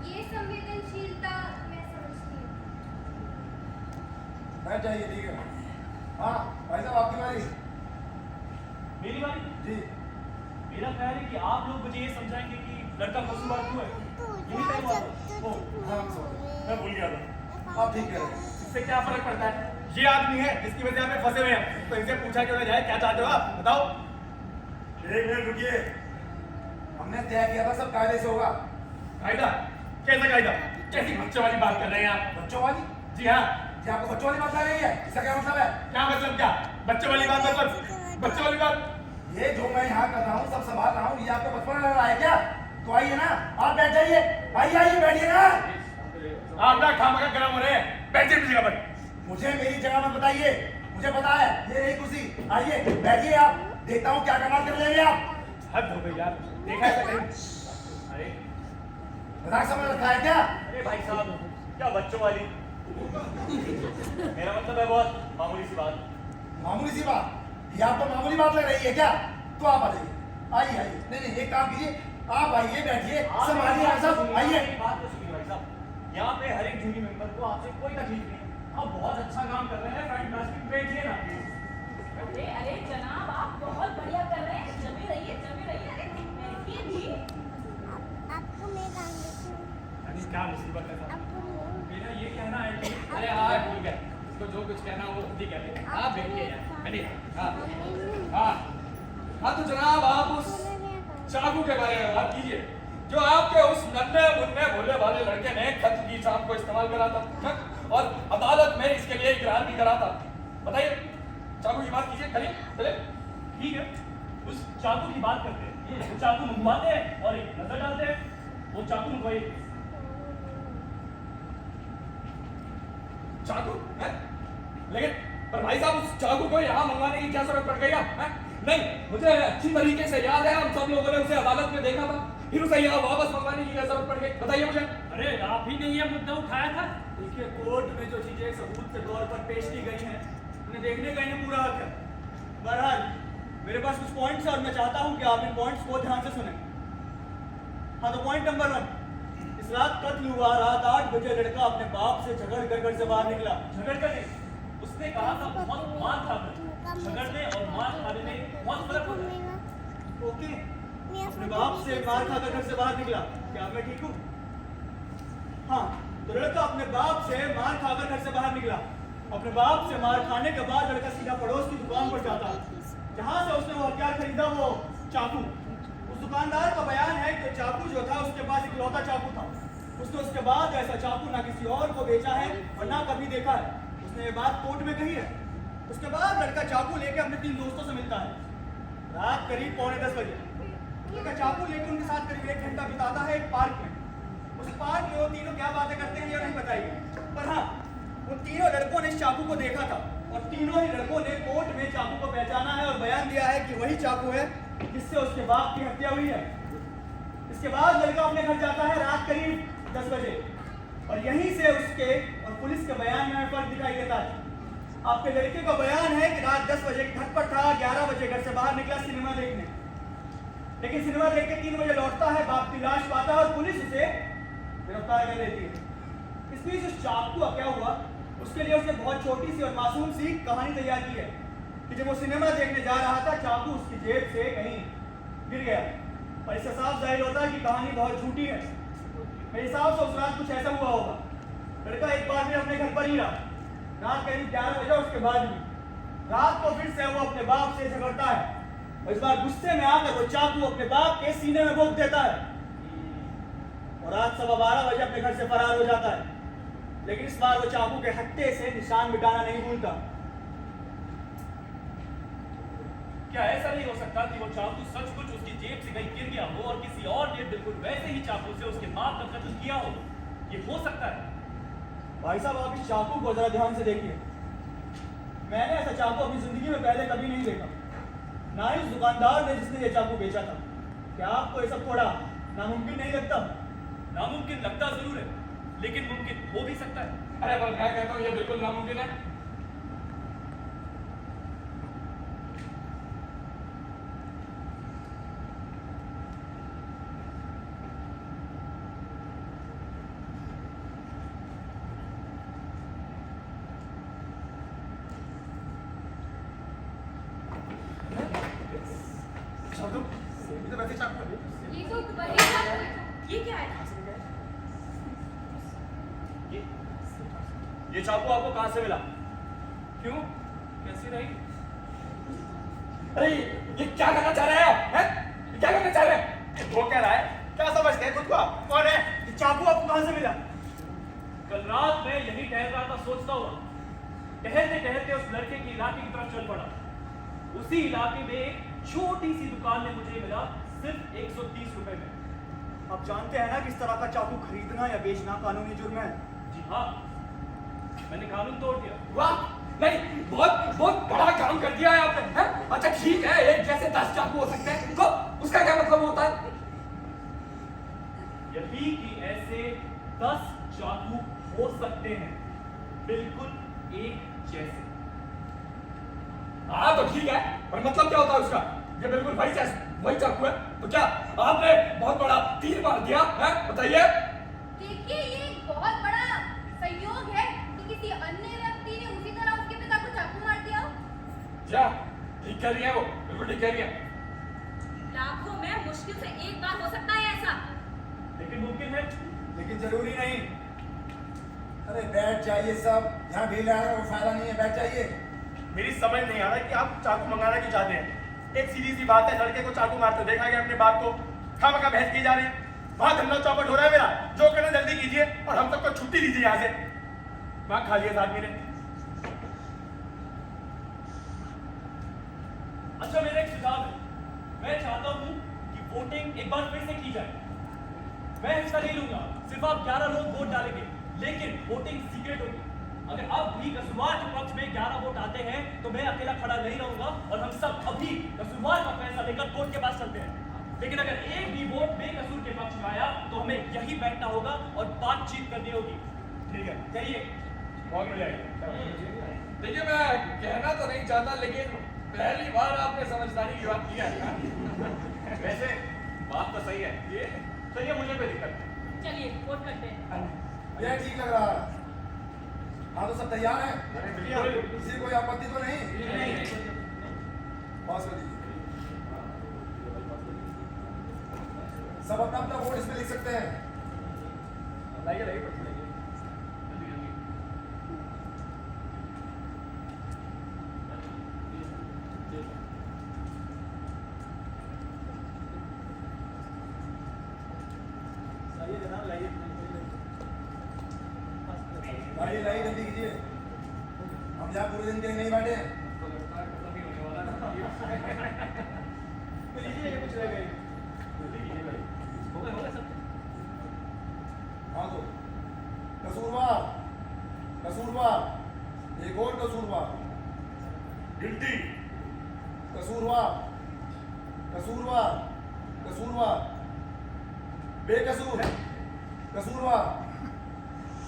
ये संवेदनशीलता मैं समझती हूँ। बैठ जाइए, ठीक है। हाँ भाई साहब, आपकी बारी। मेरी बारी? जी। मेरा ख्याल है कि आप लोग मुझे ये समझाएंगे कि लड़का कसूरवार क्यों है। यही तय हुआ था। ओह हाँ, सॉरी, मैं भूल गया था। आप ठीक कह रहे हैं। इससे क्या फर्क पड़ता है? ये आदमी है जिसकी वजह से हमें फंसे हुए हैं, तो इनसे पूछा क्यों ना जाए क्या चाहते हो आप? बताओ। एक मिनट रुकिए, हमने तय किया था सब कायदे से होगा। कायदा? कैसा कायदा? कैसी बच्चों वाली बात कर रहे हैं आप? बच्चों वाली? जी हाँ। जी आपको बच्चों वाली बात कर रही है, इसका क्या मतलब है? क्या मतलब? क्या बच्चों वाली बात? मतलब बच्चों वाली बात? ये जो मैं यहाँ कर रहा हूँ, सब संभाल रहा हूँ, ये आपको बचपन लग रहा है क्या? तो आइए ना, आप बैठ जाइए। आइए आइए, बैठिए ना। आप ना खामखा गरम हो रहे हैं, बैठिए अपनी जगह पर। मुझे मेरी जगह मत बताइए, मुझे पता है ये रही कुर्सी। आइए बैठिए, आप देखता हूँ क्या करना कर लेंगे आप। हद हो गई यार, देखा है कहीं? अरे मजाक समझ रखा है क्या? अरे भाई साहब, क्या बच्चों वाली? मेरा मतलब है बहुत मामूली सी बात। मामूली सी बात? ये आपको मामूली बात लग रही है क्या? तो आप आ जाइए, आइए आइए। नहीं नहीं, एक काम कीजिए, आप आइए, बैठिए, संभालिए आप सब, आइए। बात तो सुनिए भाई साहब, यहाँ पे हर एक जूरी मेंबर को आपसे कोई तकलीफ नहीं है। आप बहुत अच्छा काम कर रहे हैं, फैंटास्टिक, बैठिए ना प्लीज। अरे अरे जनाब, आप बहुत बढ़िया कर रहे हैं, जमे रहिए जमे रहिए। अरे बैठिए भी। यानी क्या मुसीबत है साहब? मेरा ये कहना है कि अरे हाँ ठीक है, इसको जो कुछ कहना वो खुद ही कहते हैं। आप बैठिए यार, बैठिए। हाँ तो जनाब, आप उस चाकू के बारे में बात कीजिए जो आपके उस नन्हे मुन्ने भोले भाले लड़के ने कत्ल की चाक को इस्तेमाल करा था और अदालत में इसके लिए इकरार भी करा था। बताइए, चाकू की बात कीजिए, करिए, चले। ठीक है, उस चाकू की बात करते हैं। वो चाकू मंगवाते हैं और एक नजर डालते हैं। वो चाकू मंगवाइए। चाकू है? लेकिन पर भाई साहब, उस चाकू को यहाँ मंगवाने की क्या जरूरत पड़ गई आप? हैं? नहीं, मुझे अच्छी तरीके से याद है, हम सब लोगों ने उसे अदालत में देखा था, फिर उसे यहाँ वापस मंगवाने की क्या जरूरत पड़ गई? बताइए मुझे। अरे आप ही ने ये मुद्दा उठाया था। देखिए, कोर्ट में जो चीजें सबूत के तौर पर पेश की गई हैं, उन्हें देखने का इन्हें पूरा हक है। बहरहाल मेरे पास कुछ पॉइंट्स है और मैं चाहता हूं कि आप इन पॉइंट्स को ध्यान से सुनें। हाँ तो पॉइंट नंबर 1, इस रात कत्ल हुआ, रात 8 बजे लड़का अपने बाप से झगड़ कर घर से बाहर निकला। झगड़ कर नहीं, उसने कहा था बहुत मार खाकर। झगड़ने और मार खाने में बहुत फर्क होता है। ओके, अपने बाप से मार खाकर घर से बाहर निकला, क्या मैं ठीक हूँ? हाँ, तो लड़का अपने बाप से मार खाकर घर से बाहर निकला। अपने बाप से मार खाने के बाद लड़का सीधा पड़ोस की दुकान पर जाता है, जहाँ से उसने वो हथियार खरीदा, वो चाकू। उस दुकानदार का बयान है कि चाकू जो था उसके पास इकलौता चाकू था। उसने उसके बाद ऐसा चाकू ना किसी और को बेचा है और ना कभी देखा है। उसने ये बात कोर्ट में कही है। उसके बाद लड़का चाकू लेके अपने 3 दोस्तों से मिलता है। रात करीब 9:45 बजे लड़का चाकू लेके उनके साथ करीब 1 घंटा बिताता है एक पार्क में। उस पार्क में वो तीनों क्या बातें करते हैं ये नहीं बताइए। पर हाँ, उन तीनों लड़कों ने इस चाकू को देखा था और तीनों ही लड़कों ने कोर्ट में चाकू को पहचाना है और बयान दिया है कि वही चाकू है जिससे उसके बाप की हत्या हुई है। इसके बाद लड़का अपने घर जाता है रात करीब 10 बजे और यहीं से उसके और पुलिस के बयान में फर्क दिखाई देता है। आपके लड़के का बयान है कि रात 10 बजे घर पर था, 11 बजे घर से बाहर निकला सिनेमा देखने, लेकिन सिनेमा देख के 3 बजे लौटता है, बाप की लाश पाता है और पुलिस उसे गिरफ्तार कर लेती है। इस बीच उस चाकू का क्या हुआ, उसके लिए उसने बहुत छोटी सी और मासूम सी कहानी तैयार की है कि जब वो सिनेमा देखने जा रहा था चाकू उसकी जेब से कहीं गिर गया और इससे साफ जाहिर होता है कि कहानी बहुत झूठी है। मेरे हिसाब से उस रात कुछ ऐसा हुआ होगा। लड़का एक बार फिर अपने घर पर ही रहा, रात करीब 11 बजे, उसके बाद भी रात को फिर से वो अपने बाप से झगड़ता है और इस बार गुस्से में आकर वो चाकू अपने बाप के सीने में भोंक देता है और रात 12:15 बजे अपने घर से फरार हो जाता है। लेकिन इस बार वो चाकू के हत्थे से निशान मिटाना नहीं भूलता। क्या ऐसा नहीं हो सकता कि वो चाकू सचमुच उसकी जेब से कहीं गिर गया हो और किसी और ने बिल्कुल वैसे ही चाकू से उसके बाप का कत्ल किया हो? ये हो सकता है। भाई साहब, आप इस चाकू को जरा ध्यान से देखिए। मैंने ऐसा चाकू अपनी जिंदगी में पहले कभी नहीं देखा, ना ही उस दुकानदार ने जिसने ये चाकू बेचा था। क्या आपको ये सब थोड़ा नामुमकिन नहीं लगता? नामुमकिन लगता जरूर है, लेकिन मुमकिन हो भी सकता है। अरे पर मैं कहता हूँ ये बिल्कुल नामुमकिन है। ये तो वैसे चाकू है। ये तो वही चाकू है। ये क्या है? ये चाकू आपको कहां से मिला? क्यों? कैसी रही? अरे ये क्या करना चाह रहे हैं आप? हैं? ये क्या करना चाह रहे हैं? वो क्या रहा है? क्या समझते हैं खुद को आप? कौन है? ये चाकू आपको कहां से मिला? कल रात मैं यही टहल रहा था, सोचता हुआ टहलते टहलते उस लड़के के इलाके की तरफ चल पड़ा। उसी इलाके में एक छोटी सी दुकान में मुझे मिला सिर्फ 130 रुपए में। आप जानते हैं ना कि इस तरह का चाकू खरीदना या बेचना कानूनी जुर्म है। जी हाँ, मैंने कानून तोड़ दिया। वाह, नहीं बहुत बहुत बड़ा काम कर दिया है आपने। हैं? अच्छा ठीक है, एक जैसे 10 चाकू हो सकते हैं, तो उसका क्या मतलब होता है? यही कि ऐसे 10 चाकू हो सकते हैं, बिल्कुल एक जैसे। हाँ तो ठीक है, पर मतलब क्या होता है उसका? ये बिल्कुल वही चाकू है, तो क्या आपने बहुत बड़ा तीर मार दिया है? बताइए। देखिए, ये एक बहुत बड़ा संयोग है कि किसी अन्य व्यक्ति ने उसी तरह उसके पिता को चाकू मार दिया हो। क्या ठीक कह रही है वो? बिल्कुल ठीक कह रही है। लाखों में मुश्किल से एक बार हो सकता है ऐसा। लेकिन मुमकिन है। लेकिन जरूरी नहीं। अरे बैठ जाइए सब, यहाँ भीड़ आ रहा है वो फायदा नहीं है, बैठ जाइए। मेरी समझ नहीं आ रहा कि आप चाकू मंगाना क्यों चाहते हैं। एक सीधी सी बात है, लड़के को चाकू मारते देखा गया अपने बाप को, खामखा बहस की जा रही है। वहां धंधा चौपट हो रहा है मेरा, जो करना जल्दी कीजिए और हम सबको छुट्टी दीजिए यहाँ से। वहां खा लिया इस आदमी ने। अच्छा, मेरा एक सुझाव है। मैं चाहता हूं कि वोटिंग एक बार फिर से की जाए। मैं हिस्सा नहीं लूंगा, सिर्फ आप 11 लोग वोट डालेंगे, लेकिन वोटिंग सीक्रेट होगी। अगर अब भी कसूरवार के पक्ष में 11 वोट आते हैं तो मैं अकेला खड़ा नहीं रहूंगा और हम सब अभी कसूरवार का फैसला लेकर कोर्ट के पास चलते हैं। लेकिन अगर एक भी वोट बेकसूर के पक्ष में आया तो हमें यही बैठना होगा और बातचीत करनी होगी। ठीक है, कहिए। बहुत बढ़िया है। देखिए, मैं कहना तो नहीं चाहता, लेकिन पहली बार आपने समझदारी की बात की है। वैसे बात तो सही है। ये सही है, मुझे कोई दिक्कत नहीं। चलिए वोट करते हैं। ये ठीक लग रहा है। हाँ तो सब तैयार हैं? अरे बिल्कुल। किसी कोई आपत्ति तो नहीं? पास कर दीजिए। सब अपना अपना वोट इसमें लिख सकते हैं। लाइए लाइए पर्ची लाइए। लाइए जनाब, लाइए। लाइए लाइए, जल्दी कीजिए। हम यहाँ पूरे दिन के लिए नहीं बैठे हैं। तो लगता है खत्म ही होने वाला है। तो लीजिए, ये कुछ रह गए। हो गए सब। हाँ तो कसूरवार कसूरवार, एक और कसूरवार, गिल्टी, कसूरवार, कसूरवार, कसूरवार, बेकसूर, कसूरवार।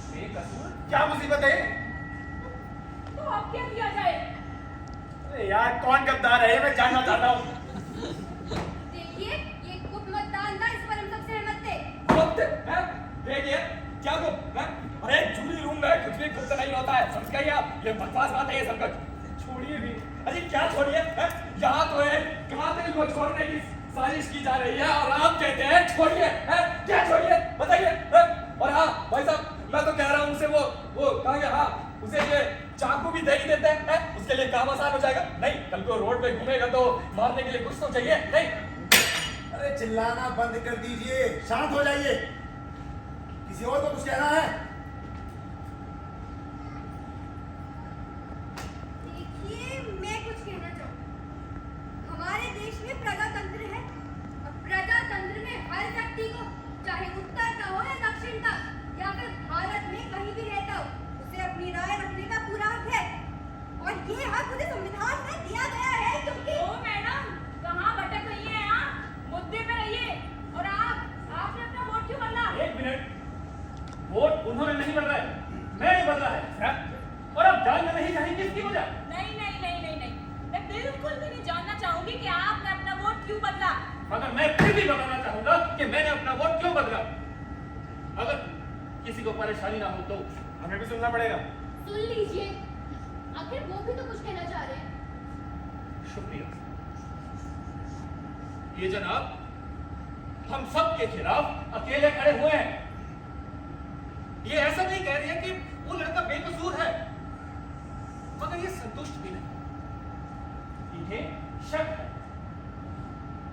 बेकसूर? क्या मुसीबत है? तो अब क्या किया जाए? अरे यार कौन गद्दार है ये मैं जानना चाहता हूँ। देखिए ये गुप्त मतदान था, इस पर हम सब सहमत थे। गुप्त है? देखिए क्या गुप्त है? अरे जूरी रूम में कुछ भी गुप्त नहीं होता है, समझ गए आप? ये बकवास बात है ये सब कुछ। छोड़िए भी, अरे क्या छोड़िए? यहाँ तो है, कहाँ तक इसको छोड़ने की साजिश की जा रही है और आप कहते हैं छोड़िए, क्या छोड़िए? बताइए। और हाँ भाई साहब, मैं तो कह रहा हूँ उसे वो कहा गया, हाँ उसे ये चाकू भी दे ही देते हैं, उसके लिए काम आसान हो जाएगा। नहीं, कल को रोड पे घूमेगा तो मारने के लिए कुछ तो चाहिए, नहीं? अरे चिल्लाना बंद कर दीजिए, शांत हो जाइए। किसी और को कुछ कहना है? देखिए मैं कुछ कहना चाहूँ, हमारे देश में प्रजातंत्र है और प्रजातंत्र में हर व्यक्ति को चाहे उत्तर का हो या दक्षिण का या फिर भारत में कहीं भी रहता हो, उसे अपनी राय रखने का पूरा हक है और ये हक उसे संविधान में दिया गया है। क्योंकि ओ मैडम, कहाँ भटक रही हैं आप? मुद्दे पे रहिए। और आपने अपना वोट क्यों बदला? एक मिनट, वोट उन्होंने नहीं बदला है, मैंने बदला है। और अब जानना नहीं चाहेंगे इसकी वजह? नहीं नहीं नहीं नहीं नहीं, मैं बिल्कुल भी नहीं जानना चाहूंगी कि आपने अपना वोट क्यों बदला। मगर मैं फिर भी बताना चाहूंगा कि मैंने अपना वोट क्यों बदला। अगर किसी को परेशानी ना हो तो हमें भी सुनना पड़ेगा। सुन लीजिए, आखिर वो भी तो कुछ कहना चाह रहे हैं। शुक्रिया। ये जनाब हम सब के खिलाफ अकेले खड़े हुए हैं। ये ऐसा नहीं कह रही है कि वो लड़का बेकसूर है, मगर ये संतुष्ट भी नहीं, इन्हें शक है।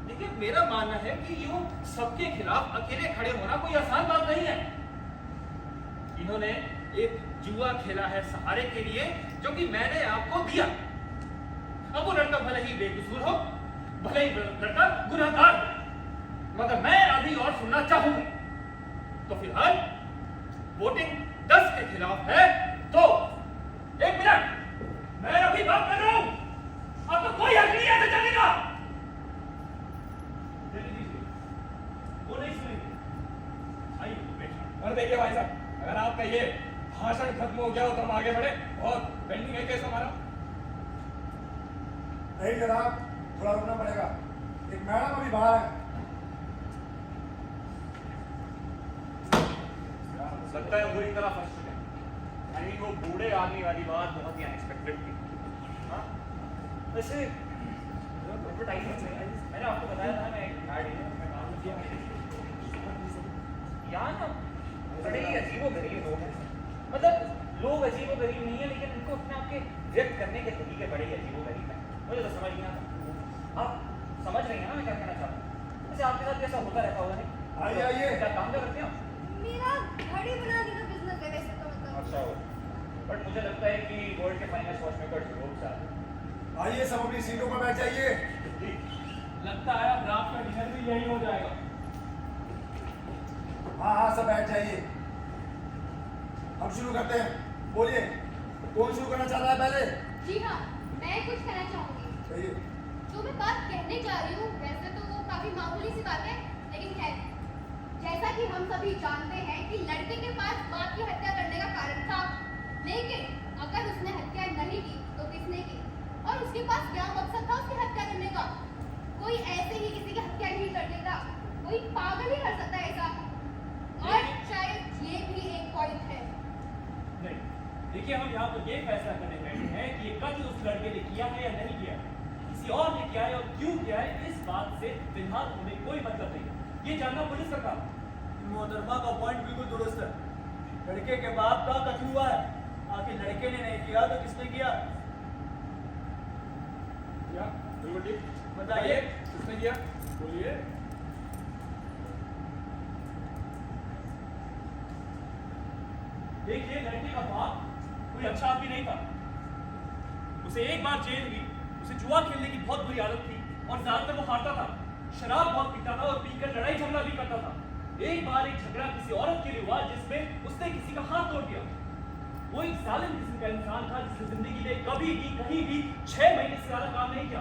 देखिए मेरा मानना है कि यूं सबके खिलाफ अकेले खड़े होना कोई आसान बात नहीं है। इन्होंने एक जुआ खेला है सहारे के लिए, जो कि मैंने आपको दिया। अब वो लड़का भले ही बेकसूर हो, भले ही लड़का गुनहगार हो, मगर मैं अभी और सुनना चाहूंगा। तो फिलहाल वोटिंग 10 के खिलाफ है, तो एक मिनट, मैं अभी बात कर रहा हूं, आपको कोई हक नहीं है ऐसे चलने का। वो नहीं सुनेंगे। आइए बेटा। और देखिए भाई साहब, अगर आपका ये भाषण खत्म हो गया हो तो हम आगे बढ़े, और पेंडिंग है केस हमारा। नहीं जनाब, थोड़ा रुकना पड़ेगा। एक मैडम अभी बाहर है। लगता है बुरी तरह फंस चुके हैं। यानी वो बूढ़े आदमी वाली बात बहुत ही अनएक्सपेक्टेड थी। हाँ, वैसे एडवर्टाइजमेंट में मैंने आपको बताया था, मैं एक गाड़ी में काम किया। यहाँ ना बड़े ही अजीबोगरीब लोग हैं। मतलब लोग अजीबोगरीब नहीं है, लेकिन उनको अपने आप के व्यक्त करने के तरीके बड़े ही अजीबोगरीब हैं। मुझे तो समझ नहीं आता। आप समझ रही हैं ना मैं क्या कहना चाहता हूँ? वैसे आपके साथ कैसा होता रहता होगा? नहीं आइए आइए। क्या काम क्या करते हो? मेरा घड़ी बनाने का बिजनेस है वैसे तो, मतलब। अच्छा हो, बट मुझे लगता है कि वर्ल्ड के फाइनेस्ट वॉचमेकर्स यूरोप से आते हैं। आइए सब अपनी सीटों पर बैठ जाइए। लगता है अब रात का डिनर भी यही हो जाएगा। हाँ हाँ सब बैठ जाइए। हम शुरू करते हैं। बोलिए, कौन शुरू करना चाहता है पहले? जी हाँ, मैं कुछ कहना चाहूंगी। कहिए। जो मैं बात कहने जा रही हूँ वैसे तो वो काफी मामूली सी बात है, लेकिन खैर, जैसा कि हम सभी जानते हैं कि लड़के के पास बाप की हत्या करने का कारण था, लेकिन अगर उसने हत्या नहीं की तो किसने की? और उसके पास क्या मकसद था उसकी हत्या करने का? कोई ऐसे ही किसी की हत्या नहीं कर देता, कोई पागल ही कर सकता है ऐसा। और शायद ये भी एक पॉइंट है। नहीं, देखिए हम यहाँ पर ये फैसला करने बैठे हैं कि ये कत्ल उस लड़के ने किया है या नहीं किया है, किसी और ने किया है और क्यों किया है, इस बात से फिलहाल हमें कोई मतलब नहीं है। ये जानना पुलिस का काम है। मोहतरमा का पॉइंट बिल्कुल दुरुस्त है। लड़के के बाप का कत्ल हुआ है, आखिर लड़के ने नहीं किया तो किसने किया? क्या? बिल्कुल ठीक। बताइए। किसने किया? बोलिए। देखिए लड़के का बाप कोई अच्छा आदमी नहीं था। उसे एक बार जेल हुई, उसे जुआ खेलने की बहुत बुरी आदत थी और ज्यादातर वो हारता था, शराब बहुत पीता था और पीकर लड़ाई झगड़ा भी करता था। एक बार एक झगड़ा किसी औरत के लिए हुआ जिसमें उसने किसी का हाथ तोड़ दिया। वो एक जालिम किस्म का इंसान था जिसने जिंदगी में कभी भी कहीं भी 6 महीने से ज्यादा काम नहीं किया।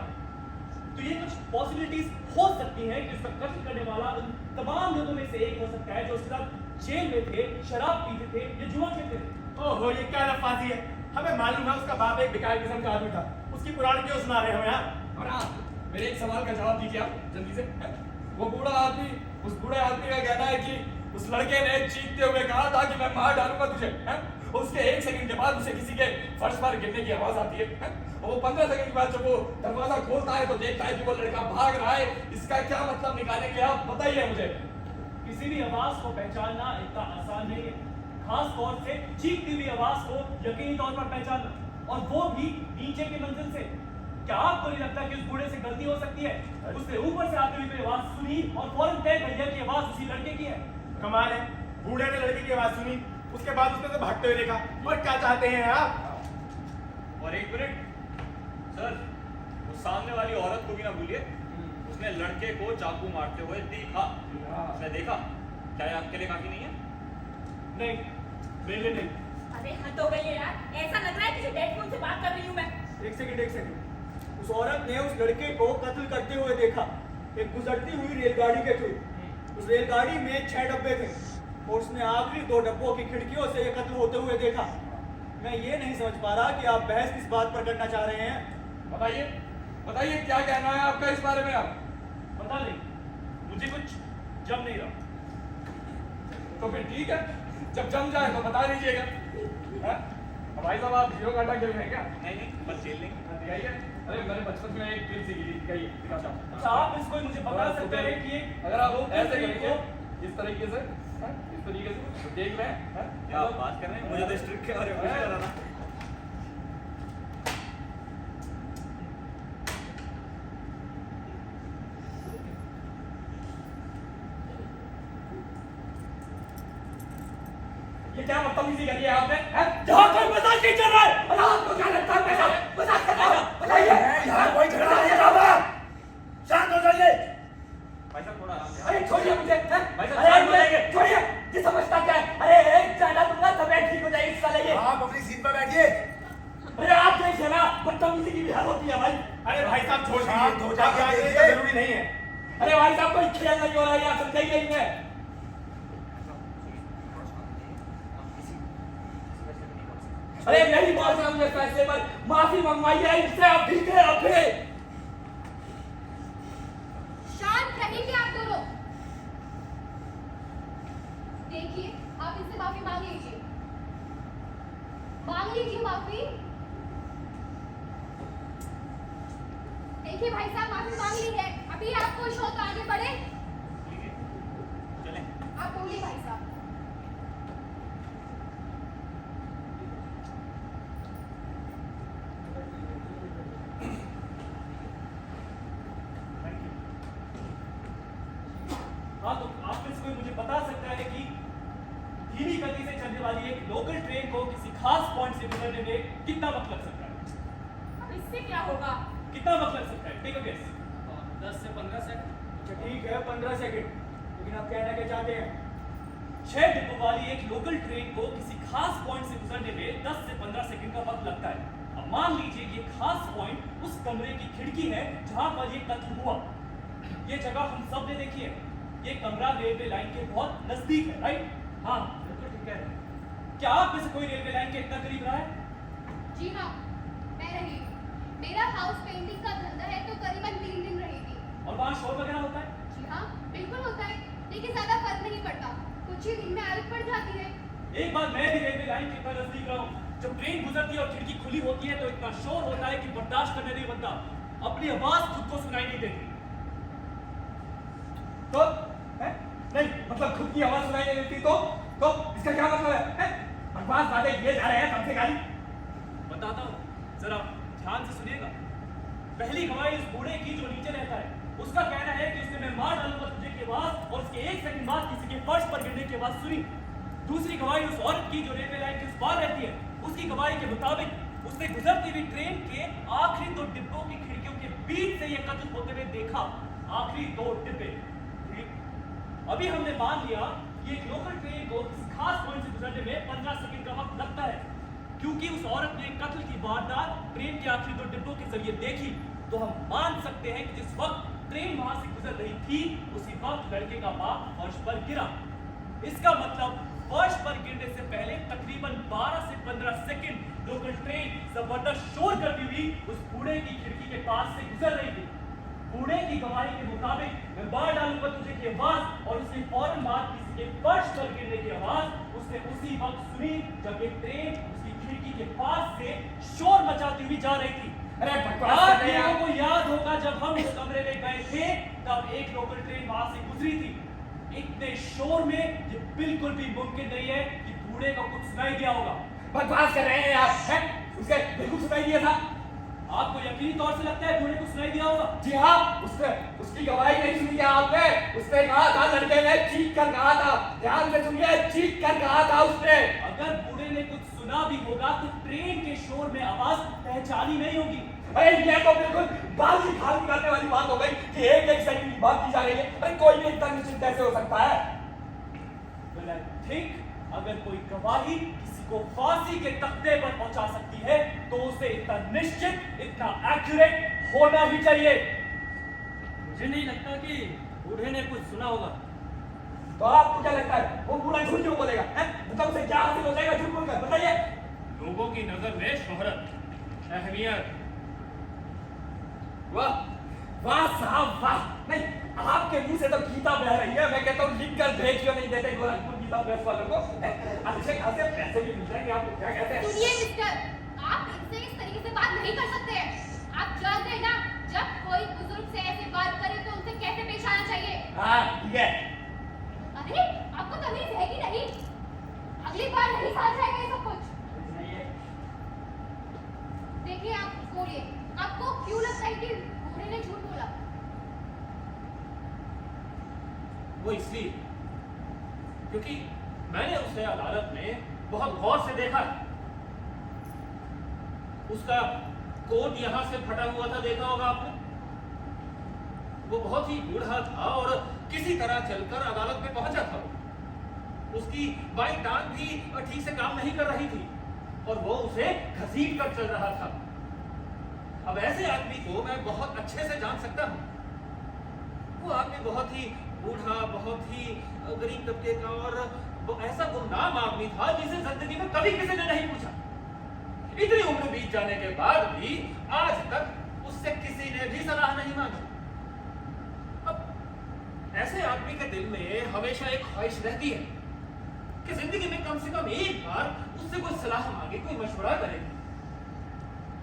तो ये कुछ पॉसिबिलिटीज हो सकती हैं कि उसका कत्ल करने वाला उन तमाम लोगों में से एक हो सकता है जो उसके साथ जेल में थे, शराब पीते थे या जुआ खेलते थे। ओहो, ये क्या लफाजी है। हमें मालूम है उसका बाप एक बेकार किस्म का आदमी था। उसकी पुराण क्यों सुना रहे हो यार? और हाँ, मेरे एक सवाल का जवाब दीजिए आप जल्दी से। वो बूढ़ा आदमी, उस बूढ़े आदमी का कहना है कि उस लड़के ने चीखते हुए कहा था कि मैं मार डालूंगा तुझे, हैं? उसके 1 सेकंड के बाद उसे किसी के फर्श पर गिरने की आवाज आती है, हैं? और वो 15 सेकंड के बाद जब वो दरवाजा खोलता है तो देखता है कि वो लड़का भाग रहा है। इसका क्या मतलब निकालेंगे आप, बताइए मुझे। किसी भी आवाज को पहचानना इतना आसान नहीं है, खास तौर से चीखती हुई आवाज को यकीनी तौर पर पहचानना, और वो भी नीचे की मंजिल से। क्या आपको नहीं लगता कि उस बूढ़े से गलती हो सकती है? उसने ऊपर से आती हुई कोई आवाज सुनी और फौरन तय कर लिया कि आवाज उसी लड़के की है। कमाल है, बूढ़े ने लड़के की आवाज सुनी, उसके बाद उसने तो भागते हुए देखा। और क्या चाहते हैं आप? और 1 मिनट सर, उस सामने वाली औरत को भी ना भूलिए। उसने लड़के को चाकू मारते हुए देखा। उसने देखा। क्या ये आपके लिए काफी नहीं है? नहीं, मेरे लिए नहीं। अरे हद हो गई है यार, ऐसा लग रहा है किसी डेड फोन से बात कर रही हूँ मैं। एक सेकंड। उस औरत ने उस लड़के को कत्ल करते हुए देखा एक गुजरती हुई रेलगाड़ी के थ्रू। उस रेलगाड़ी में 6 डब्बे थे और उसने आखिरी 2 डब्बों की खिड़कियों से ये कत्ल होते हुए देखा। मैं ये नहीं समझ पा रहा कि आप बहस किस बात पर करना चाह रहे हैं। बताइए, बताइए क्या कहना है आपका इस बारे में। आप पता नहीं, मुझे कुछ जम नहीं रहा। तो फिर ठीक है, जब जम जाए तो बता दीजिएगा। हैं? भाई साहब, आप 0 घंटा खेल रहे हैं क्या? नहीं, बस खेल लेंगे। दिखाइए। अरे मैंने बचपन में एक फिल्म सीखी थी, दिखाइए। अच्छा, आप इसको मुझे बता सकते हैं कि अगर आप लोकल ऐसे ट्रेन करेंगे इस तरीके से, हैं? इस तरीके से तो देख रहे हैं, क्या आप बात कर रहे हैं? मुझे तो इस ट्रिक के बारे में कुछ नहीं पता था। ये क्या बदतमीजी करी है आपने? हैं? जहाँ कोई मजाक नहीं चल रहा है, और आपको क्या लगता है मैं मजाक कर रहा हूँ? बताइए। यहाँ कोई झगड़ा नहीं चल रहा। शांत हो जाइए। भाई साहब थोड़ा आराम से। अरे छोड़िए मुझे, हैं? भाई साहब, अरे शांत हो जाइए। छोड़िए, ये समझता क्या है? अरे एक चाटा दूंगा तबीयत ठीक हो जाएगी इसका लगे। आप अपनी सीट पर बैठिए। अरे आप देखिए ना, बदतमीजी की भी हद होती है भाई। अरे भाई साहब छोड़ शांत दीजिए, हो जाइए, आप देखिए। जरूरी नहीं है। अरे भाई साहब, कोई खेल नहीं हो रहा है, आप समझाइए इन्हें। अरे यही बात है, मुझे फैसले पर माफी मंगवाइए इनसे। आप ठीक है? आप फिर शांत रहेंगे आप दोनों। देखिए, आप इससे माफी मांग लीजिए, माफी। देखिए भाई साहब, माफी मांग ली है। अभी आपको शो तो आगे बढ़े। चलें। आप बोलिए भाई साहब। हाँ, तो आप में से कोई मुझे बता सकता है कि धीमी गति से चलने वाली एक लोकल ट्रेन को किसी खास पॉइंट से गुजरने में कितना वक्त लग सकता है? अब इससे क्या होगा? कितना वक्त लग सकता है? Take a guess. 10 से 15 सेकंड। अच्छा ठीक है, 15 सेकंड। लेकिन आप कहना क्या चाहते हैं? 6 डिब्बों वाली एक लोकल ट्रेन को किसी खास पॉइंट से गुजरने में 10 से 15 सेकंड का वक्त लगता है। अब मान लीजिए ये खास पॉइंट उस कमरे की खिड़की है जहां पर ये कत्ल हुआ। ये जगह हम सब ने देखी है। ये कमरा रेलवे लाइन के बहुत नजदीक है, राइट? हाँ, बिल्कुल ठीक है। क्या आप में से कोई रेलवे लाइन के इतना करीब रहा है? जी हाँ, मैं रही। मेरा हाउस पेंटिंग का धंधा है तो करीबन 3 दिन रही थी। और वहाँ शोर वगैरह होता है? जी हाँ, बिल्कुल होता है, लेकिन ज्यादा फर्क नहीं पड़ता। कुछ ही दिन में आदत पड़ जाती है। एक बार मैं भी रेलवे लाइन के इतना नजदीक रहा हूँ। जब ट्रेन गुजरती है और खिड़की खुली होती है तो इतना शोर होता है कि बर्दाश्त करने नहीं बनता। अपनी आवाज खुद को सुनाई नहीं देती। तो हैं? नहीं, मतलब खुद की आवाज सुनाई नहीं देती तो इसका क्या मतलब है? हैं? बकवास बातें किए जा रहे हैं सबसे गाली। बताता हूँ, जरा ध्यान से सुनिएगा। पहली गवाही उस बूढ़े की जो नीचे रहता है। उसका कहना है कि उसने मैं मार डालूंगा तुझे की आवाज और उसके 1 सेकंड बाद किसी के फर्श पर गिरने की आवाज सुनी। दूसरी गवाही उस औरत की जो रेलवे लाइन के उस पार रहती है। उसकी गवाही के मुताबिक उसने गुजरती हुई ट्रेन के आखिरी 2 डिब्बों की खिड़कियों के बीच से यह कत्ल होते हुए देखा। आखिरी 2 डिब्बे। अभी हमने मान लिया कि एक लोकल ट्रेन को किसी खास पॉइंट से गुजरने में 15 सेकंड का वक्त लगता है। क्योंकि उस औरत ने कत्ल की वारदात ट्रेन के आखिरी 2 डिब्बों के जरिए देखी, तो हम मान सकते हैं कि जिस वक्त ट्रेन वहां से गुजर रही थी उसी वक्त लड़के का बाप फर्श पर गिरा। इसका मतलब फर्श पर गिरने से पहले तकरीबन 12 से 15 सेकंड लोकल ट्रेन जबरदस्त शोर करती हुई उस बूढ़े की खिड़की के पास से गुजर रही थी। बूढ़े की गवाही के मुताबिक मैं मार डालूंगा तुझे की आवाज और उसने फौरन बाद किसी के फर्श पर गिरने की आवाज उसने उसी वक्त सुनी जब एक ट्रेन उसकी खिड़की के पास से शोर मचाती हुई जा रही थी। अरे बकवास आप कर रहे हैं लोगों को याद होगा जब हम उस कमरे में गए थे तब एक लोकल ट्रेन वहां से गुजरी थी। इतने शोर में ये बिल्कुल भी मुमकिन नहीं है कि बूढ़े को कुछ सुनाई दिया होगा। बकवास कर रहे हैं आप, हैं? उसके बिल्कुल सुनाई दिया था। आपको यकीनी तौर से लगता है बूढ़े को सुनाई दिया होगा? जी हाँ, उसकी गवाही नहीं सुनी क्या आपने? उसने कहा था, लड़के ने चीख कर कहा था, ध्यान से सुनिए, चीख कर कहा था उसने। अगर बूढ़े ने कुछ सुना भी होगा तो ट्रेन के शोर में आवाज पहचानी नहीं होगी। अरे ये तो बिल्कुल बाजी खाल निकालने वाली बात हो गई कि एक एक सेकंड की बात की जा रही है। अरे कोई भी इतना निश्चित कैसे हो सकता है? Well, I think अगर कोई गवाही किसी को फांसी के तख्ते पर पहुंचा सकती है तो उसे इतना निश्चित, इतना एक्यूरेट होना ही चाहिए। मुझे नहीं लगता कि बूढ़े ने कुछ सुना होगा। तो आपको क्या लगता है वो पूरा झूठ क्यों बोलेगा? मतलब उसे क्या हासिल हो जाएगा झूठ बोलकर? बताइए। लोगों की नजर में शोहरत, अहमियत। वाह वाह साहब वाह। नहीं, आपके मुंह से तो गीता बह रही है। मैं कहता हूँ लिख कर भेज क्यों नहीं देते गोरखपुर गीता प्रेस वालों को? अच्छे खासे पैसे भी मिल जाएंगे। आपको क्या कहते हैं? सुनिए मिस्टर, आप इनसे इस तरीके से बात नहीं कर सकते हैं। आप जानते हैं ना, जब कोई बुजुर्ग से ऐसे बात करे तो उनसे कैसे पेश आना चाहिए। हाँ ठीक है। अरे आपको तमीज है कि नहीं? अगली बार नहीं समझ आएगा ये सब कुछ। देखिए आप बोलिए, आपको क्यों लगता है कि बूढ़े ने झूठ बोला? वो इसलिए क्योंकि मैंने उसे अदालत में बहुत गौर से देखा। उसका कोट यहां से फटा हुआ था, देखा होगा आपने। वो बहुत ही बूढ़ा था और किसी तरह चलकर अदालत में पहुंचा था। उसकी बाई टांग भी ठीक से काम नहीं कर रही थी और वो उसे घसीट कर चल रहा था। अब ऐसे आदमी को मैं बहुत अच्छे से जान सकता हूं। वो आदमी बहुत ही बूढ़ा, बहुत ही गरीब तबके का और वो ऐसा गुमनाम आदमी था जिसे जिंदगी में कभी किसी ने नहीं पूछा। इतनी उम्र बीत जाने के बाद भी आज तक उससे किसी ने भी सलाह नहीं मांगी। अब ऐसे आदमी के दिल में हमेशा एक ख्वाहिश रहती है कि जिंदगी में कम से कम एक बार उससे कोई सलाह मांगे, कोई मशवरा करे।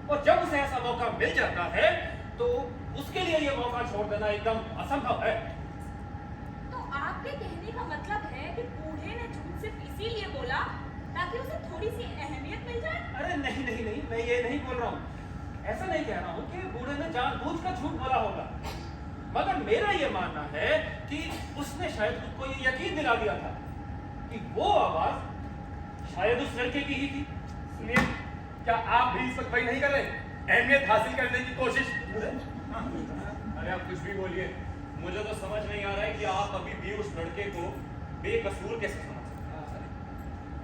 और जब उसे ऐसा मौका मिल जाता है तो उसके लिए यह मौका छोड़ देना एकदम असंभव है। तो आपके कहने का मतलब है कि बूढ़े ने झूठ सिर्फ इसीलिए बोला ताकि उसे थोड़ी सी अहमियत मिल जाए? अरे नहीं नहीं नहीं, मैं ये नहीं बोल रहा हूँ। ऐसा नहीं कह रहा हूँ कि बूढ़े ने जानबूझकर झूठ बोला होगा, मगर मेरा ये मानना है कि उसने शायद खुद को ये यकीन दिला दिया था कि वो आवाज शायद उस लड़के की ही थी। सुनिए, क्या आप भी इस वक्त वही नहीं कर रहे? अहमियत हासिल करने की कोशिश। अरे आप कुछ भी बोलिए, मुझे तो समझ नहीं आ रहा है कि आप अभी भी उस लड़के को बेकसूर कैसे समझ सकते हैं।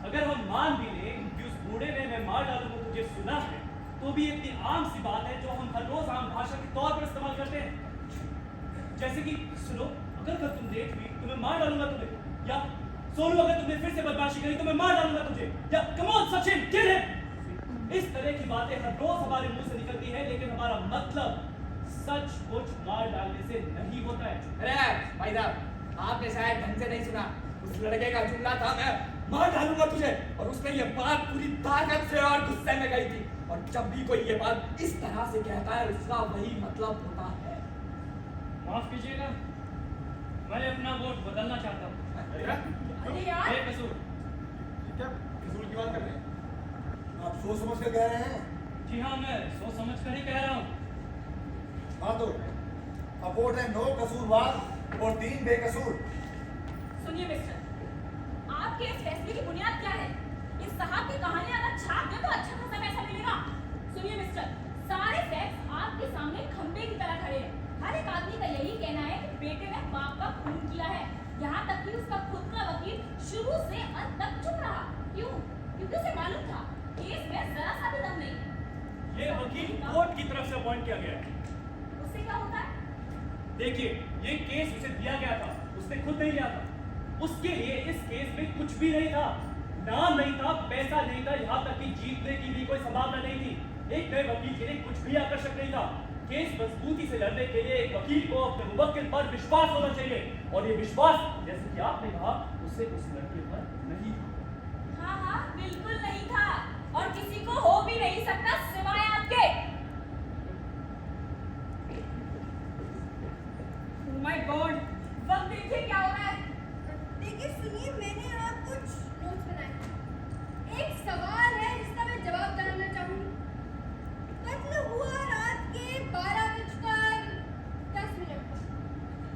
अगर हम मान भी लें कि उस बूढ़े ने मैं मार डालूंगा तुझे सुना है तो भी इतनी आम सी बात है जो हम हर रोज आम भाषा के तौर पर इस्तेमाल करते हैं। जैसे कि सुनो, अगर कल तुम लेट हुई तो मैं मार डालूंगा तुम्हें, या सोनू अगर तुमने फिर से बदमाशी करी तो मैं मार डालूंगा तुझे, या come on Sachin kill him. इस तरह की बातें हर रोज हमारे मुंह से निकलती है, लेकिन हमारा मतलब सचमुच मार डालने से नहीं होता है। अरे भाई साहब, आपने शायद ढंग से नहीं सुना। उस लड़के का जुमला था मैं मार डालूंगा तुझे, और उसने ये बात पूरी ताकत से और गुस्से में कही थी। और जब भी कोई ये बात इस तरह से कहता है उसका वही मतलब होता है। माफ कीजिएगा, मैं अपना वोट बदलना चाहता हूँ। अरे यार, बेकसूर। क्या कसूर की बात कर रहे हैं? आप सोच समझ कर कह रहे हैं? जी हाँ, मैं सोच समझ कर ही कह रहा हूँ। हाँ तो अब वोट है 9 कसूरवार और 3 बेकसूर। सुनिए मिस्टर, आपके इस फैसले की बुनियाद क्या है? इस साहब की कहानियां अगर छाप दे तो अच्छा खासा पैसा मिलेगा। सुनिए मिस्टर, सारे फैक्ट्स आपके सामने खंबे की तरह खड़े हैं। हर एक आदमी का यही कहना है कि बेटे ने बाप का खून किया है। यहाँ तक कि उसका खुद का वकील शुरू से अंत तक चुप रहा। क्यों? क्योंकि उसे मालूम था केस में जरा सा भी दम नहीं। ये वकील कोर्ट की तरफ से अपॉइंट किया गया है। उससे क्या होता है? देखिए, ये केस उसे दिया गया था, उसने खुद नहीं लिया था। उसके लिए इस केस में कुछ भी नहीं था, नाम नहीं था, पैसा नहीं था, यहाँ तक कि जीतने की भी कोई संभावना नहीं थी। एक नए वकील के लिए कुछ भी आकर्षक नहीं था। केस मजबूती से लड़ने के लिए एक वकील को अपने मुवक्किल पर विश्वास होना चाहिए, और ये विश्वास, जैसे कि आपने कहा, उसे उस लड़के पर नहीं था। हाँ हाँ, बिल्कुल नहीं था, और किसी को हो भी नहीं सकता सिवाय आपके। Oh my God, वक्त देखिए क्या हो रहा है। देखिए सुनिए, मैंने यहाँ कुछ नोट्स बनाए हैं। एक सवाल है जिसका मैं जवाब जानना चाहूंगी। कत्ल हुआ रात के 12:10 पर।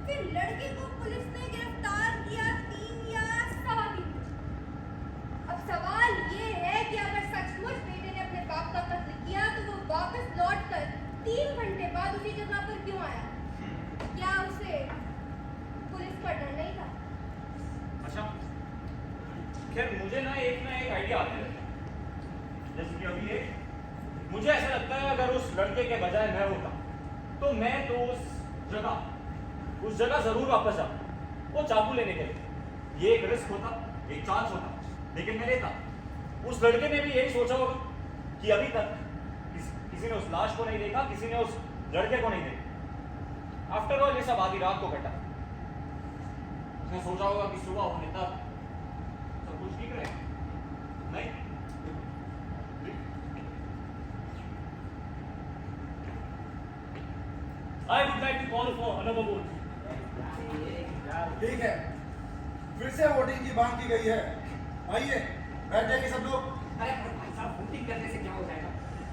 फिर लड़के को पुलिस ने गिरफ्तार किया 3 या 3:15 बजे। अब सवाल ये है कि अगर सचमुच बेटे ने अपने बाप का कत्ल किया तो वो वापस लौटकर 3 घंटे बाद उसी जगह पर क्यों आया? क्या उसे पुलिस पर डर नहीं था? अच्छा, खैर मुझे ना एक आइडिया आते रहता है। जैसे कि अभी एक मुझे ऐसा लगता है अगर उस लड़के के बजाय मैं होता तो मैं तो उस जगह जरूर वापस जाता, वो चाकू लेने के लिए। ये एक रिस्क होता, एक चांस होता, लेकिन मैं लेता। उस लड़के ने भी यही सोचा होगा कि अभी तक किसी ने उस लाश को नहीं देखा, किसी ने उस लड़के को नहीं देखा। आफ्टर ऑल ये सब आधी रात को घटा। उसने सोचा होगा कि सुबह होने तक सब कुछ ठीक रहे। नहीं, I would like to call for another vote. ठीक है, फिर से वोटिंग की मांग की गई है। आइए बैठेंगे सब लोग। अरे भाई साहब, वोटिंग करने से क्या हो जाएगा?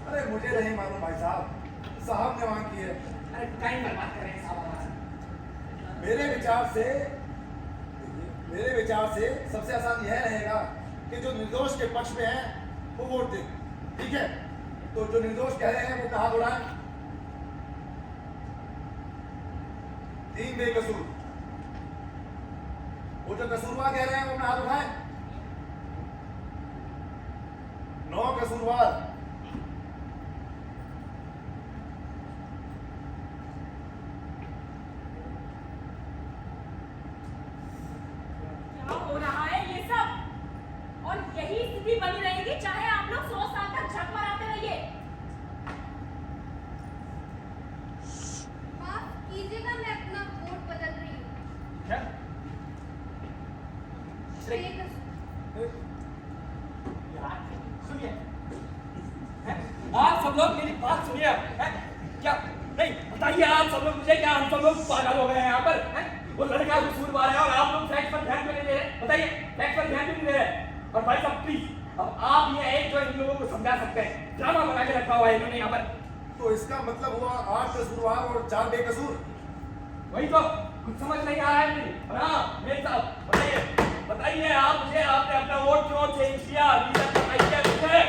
अरे मुझे नहीं मालूम भाई साहब, साहब ने मांग की है। अरे टाइम बर्बाद कर रहे हैं साहब हमारा। मेरे विचार से सबसे आसान यह रहेगा कि जो निर्दोष के पक्ष में है वो वोट दे। ठीक है, तो जो निर्दोष कह रहे हैं वो हाथ उड़ाएं। 3 बेकसूर। वो जो कसूरवार कह रहे हैं वो अपना हाथ उठाएं। 9 कसूरवार। क्या हो रहा है ये सब? और यही स्थिति बनी रहेगी चाहे आप लोग 100 साल तक झक मारते रहिए। माफ कीजिएगा, मैं अपना वोट बदल रही हूँ। क्या? बेकसूर। सुनिए, आप सब लोग मेरी बात सुनिए। क्या नहीं बताइए, आप सब लोग मुझे, क्या हम सब लोग पागल हो गए हैं यहाँ पर? वो लड़का कसूरवार है और आप लोग फैक्ट पर ध्यान क्यों नहीं दे रहे? बताइए, फैक्ट पर ध्यान क्यों नहीं दे रहे? और भाई साहब प्लीज, अब आप ये एक जो इन लोगों को समझा सकते हैं, ड्रामा बना के रखा हुआ है इन्होंने यहाँ पर। तो इसका मतलब हुआ 8 कसूरवार और 4 बेकसूर। वही तो कुछ समझ नहीं आ रहा है मुझे। और हाँ मेरे साहब बताइए आप मुझे, आपने अपना वोट क्यों चेंज किया? रीजन बताइए मुझे।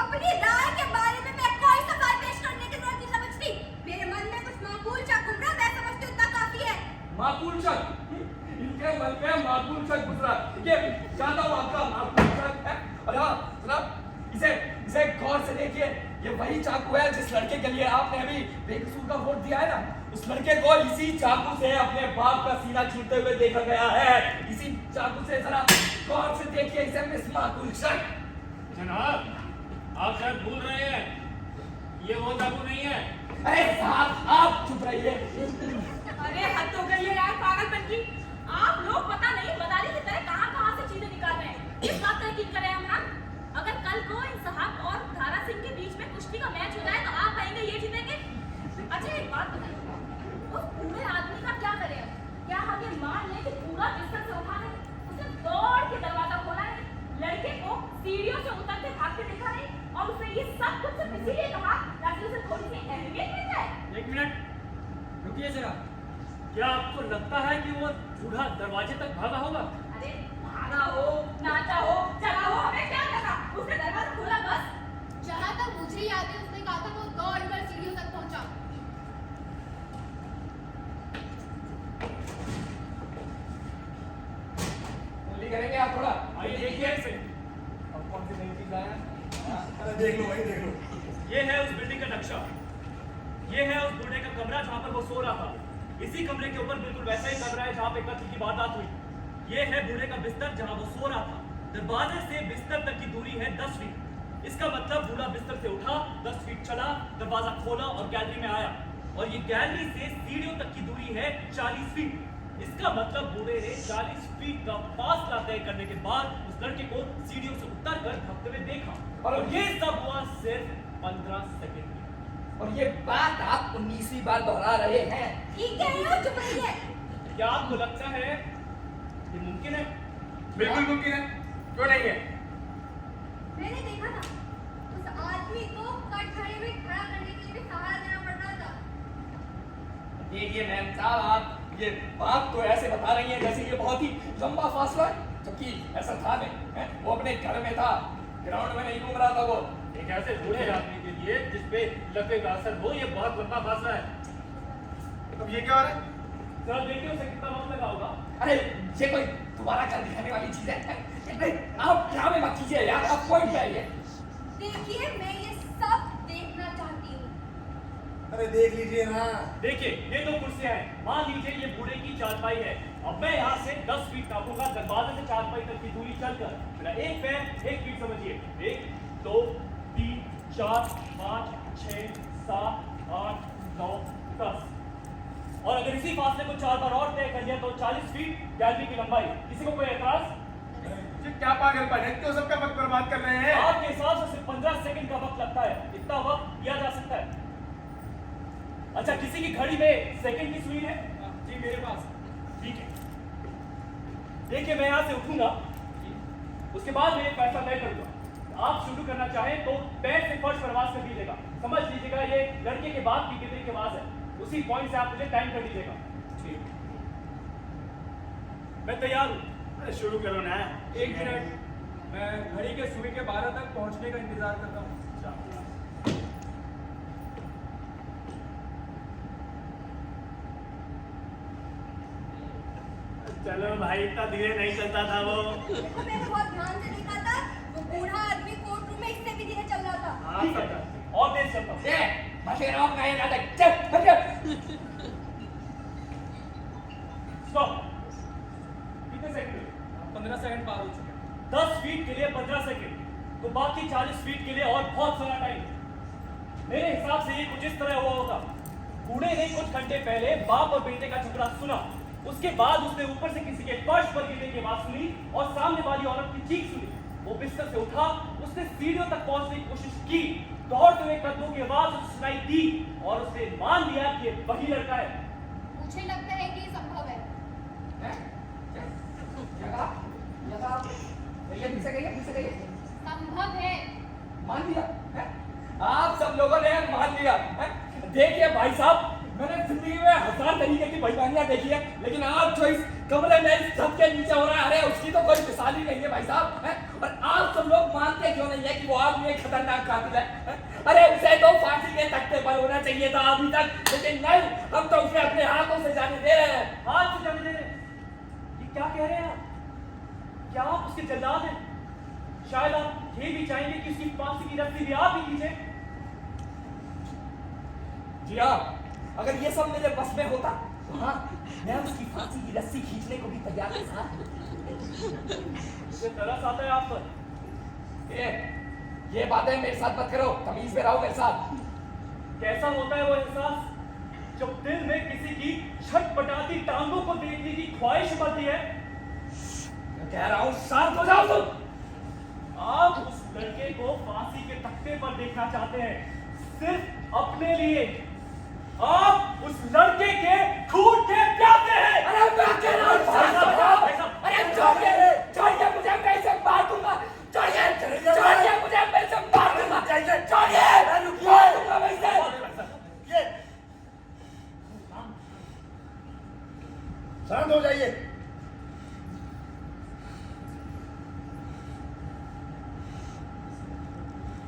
अपनी राय के बारे में मैं कोई सवाल पेश करने की जरूरत नहीं समझती। मेरे मन में कुछ माकूल शक घूम रहा, मैं समझती हूँ उतना काफी है। माकूल शक? इनके मन में माकूल शक घुस रहा है। ये चाहता हूँ आपका माकूल शक है। और हाँ जनाब, इसे गौर से देखिए, ये वही चाकू है जिस लड़के के लिए आपने अभी बेकसूर का वोट दिया है ना, उस लड़के को इसी चाकू से अपने बाप का सीना छीलते हुए देखा गया है। इसी चाकू से जरा गौर से देखिए इसे, मिस माकूल शक। जनाब, आप शायद भूल रहे हैं, ये वो चाकू नहीं है। अरे साहब आप चुप रहिए। अरे हद हो गई है यार पागलपन की। आप लोग पता नहीं मदारी की तरह कहां से चीजें निकाल रहे हैं। इस बात का यकीन करें हम ना, अगर कल को इन साहब और धारा सिंह के बीच में कुश्ती का मैच हो जाए तो आप कहेंगे ये जीतेंगे? अच्छा एक बात बताइए, उस बूढ़े आदमी का क्या करें हम? क्या हम ये मान लें कि पूरा बिस्तर से उठा है, उसने दौड़ के दरवाजा खोला है, लड़के को सीढ़ियों से उतरते भागते देखा नहीं, और उसे ये सब कुछ सिर्फ इसीलिए कहा ताकि उसे थोड़ी सी अहमियत मिल जाए? एक मिनट रुकिए जरा, क्या आपको लगता है कि वो बूढ़ा दरवाजे तक भागा होगा? अरे भागा हो, नाचा हो, चला हो, हमें क्या लगा? उसने दरवाजा खोला बस। जहाँ तक मुझे याद है उसने कहा था वो दौड़कर सीढ़ियों तक पहुंचा। जल्दी करेंगे आप थोड़ा। आइए देखिए इसे। अब कौन सी नई चीज आया? देख लो भाई, देख लो। ये है उस बिल्डिंग का नक्शा। ये है उस बूढ़े का कमरा जहां पर वो सो रहा था। इसी कमरे के ऊपर बिल्कुल वैसा ही कमरा है जहां पे कत्ल की वारदात हुई। ये है बूढ़े का बिस्तर जहां वो सो रहा था। दरवाजे से बिस्तर तक की दूरी है 10 फीट। इसका मतलब बूढ़ा बिस्तर से उठा, 10 फीट चला, दरवाजा खोला और गैलरी में आया। और ये गैलरी से सीढ़ियों तक की दूरी है 40 फीट। इसका मतलब बूढ़े ने 40 फीट का फासला तय करने के बाद उस लड़के को सीढ़ियों से उतर कर भागते हुए देखा। और ये सब हुआ सिर्फ 15 सेकंड में। और ये बात आप 19वीं बार दोहरा रहे हैं। ठीक है, चुप रहिए। क्या आपको लगता है ये मुमकिन है? बिल्कुल मुमकिन है, क्यों नहीं है? मैंने देखा था उस आदमी को कटघरे में खड़ा करने के लिए भी सहारा देना पड़ रहा था। देखिए मैम साहब, आप ये बात तो ऐसे बता रही हैं जैसे ये बहुत ही लंबा फासला है, जबकि ऐसा था नहीं है? वो अपने घर में था, ग्राउंड में नहीं घूम रहा था वो। एक ऐसे बूढ़े आदमी के लिए जिसपे लकवे का असर हो, ये बहुत लंबा फासला है। अब ये क्या हो रहा है? जरा देखिए उसे कितना वक्त लगा होगा। अरे ये कोई दोबारा कर दिखाने वाली चीज है? नहीं, आप ड्रामे मत कीजिए यार, आप पॉइंट पे आइए। देखिए, मैं ये सब देखना चाहती हूँ। अरे देख लीजिए ना। देखिए ये 2 कुर्सियां हैं। मान लीजिए ये बूढ़े की चारपाई है। अब मैं यहाँ से 10 फीट नापूंगा, दरवाजे से चारपाई तक की दूरी चलकर। मेरा एक पैर 1 फीट समझिए। 1 2 3 4 5 6 7 8 9 10। और अगर इसी फासले को 4 बार और तय कर लिया तो 40 फीट गैलरी की लंबाई। किसी को कोई एतराज? ये क्या पागलपन है? क्यों सबका वक्त बर्बाद कर रहे हैं? आपके हिसाब से सिर्फ 15 सेकंड का वक्त लगता है। इतना वक्त दिया जा सकता है। अच्छा, किसी की घड़ी में सेकंड की सुई है? जी मेरे पास। ठीक है, देखिए मैं यहाँ से उठूंगा, उसके बाद मैं एक फैसला तय करूंगा। आप शुरू करना चाहें तो पैर से फर्श पर आवाज कर दीजिएगा। समझ लीजिएगा ये लड़के के बाद की गिरने की आवाज है। उसी पॉइंट से आप मुझे टाइम कर दीजिएगा। ठीक। मैं तैयार हूँ। अरे शुरू करो ना। 1 मिनट, मैं घड़ी के सुबह के 12 तक पहुंचने का इंतजार करता हूँ। चलो भाई, इतना धीरे नहीं चलता था वो। देखो, मैंने बहुत ध्यान से देखा था, वो बूढ़ा आदमी कोर्ट रूम में इससे भी धीरे चल रहा था। हाँ, सब और तेज चलता हूँ। ये मशेरों का ये नाटक, चल हट जा। स्टॉप। कितने सेकंड? 15 सेकंड पार हो चुके हैं। 10 फीट के लिए 15 सेकंड, तो बाकी 40 फीट के लिए और बहुत सारा टाइम। मेरे हिसाब से ये कुछ इस तरह हुआ होगा। बूढ़े ने कुछ घंटे पहले बाप और बेटे का झगड़ा सुना। उसके बाद उसने ऊपर से किसी के फर्श पर गिरने की आवाज सुनी और सामने वाली औरत की चीख सुनी। वो बिस्तर से उठा, उसने सीढ़ियों तक पहुंचने की कोशिश की। दौड़ते हुए कदमों की आवाज उसे सुनाई दी और उसने मान लिया कि वही लड़का है। मुझे लगता है कि ये संभव है। हैं? क्या कहा? क्या कहा? ये फिर से कहिए। संभव है। मान लिया है? आप सब लोगों ने मान लिया है? देखिए भाई साहब, मैंने जिंदगी में 1000 तरीके की बेईमानियां देखी है, लेकिन आप जो इस कमरे में इस छत के नीचे हो रहा है, अरे उसकी तो कोई मिसाल ही नहीं है भाई साहब। है? और आप सब लोग मानते क्यों नहीं है कि वो आदमी एक खतरनाक कातिल है? अरे उसे तो फांसी के तख्ते पर होना चाहिए था अभी तक, लेकिन नहीं, हम तो उसे अपने हाथों से जाने दे रहे हैं। हाथ से जाने दे रहे हैं? ये क्या कह रहे हैं आप? क्या आप उसके जल्लाद हैं? शायद आप ये भी चाहेंगे कि उसकी फांसी की रस्सी भी आप ही लीजिए। जी हाँ, अगर ये सब मेरे बस में होता तो हाँ, मैं उसकी फांसी की रस्सी खींचने को भी तैयार था। मुझे तरस आता है आप पर। ये बातें मेरे साथ मत करो, तमीज में रहो मेरे साथ। कैसा होता है वो एहसास जब दिल में किसी की छटपटाती टांगों को देखने की ख्वाहिश बढ़ती है? मैं कह रहा हूँ शांत हो जाओ तुम। आप उस लड़के को फांसी के तख्ते पर देखना चाहते हैं, सिर्फ अपने लिए। आप उस लड़के के खून के प्यासे हैं। अरे मैं कह रहा हूँ शांत हो जाओ। अरे छोड़िए मुझे, मैं इसे मार दूंगा। छोड़िए मुझे, मैं इसे मार दूंगा। छोड़िए मार दूंगा मैं इसे। शांत हो जाइए।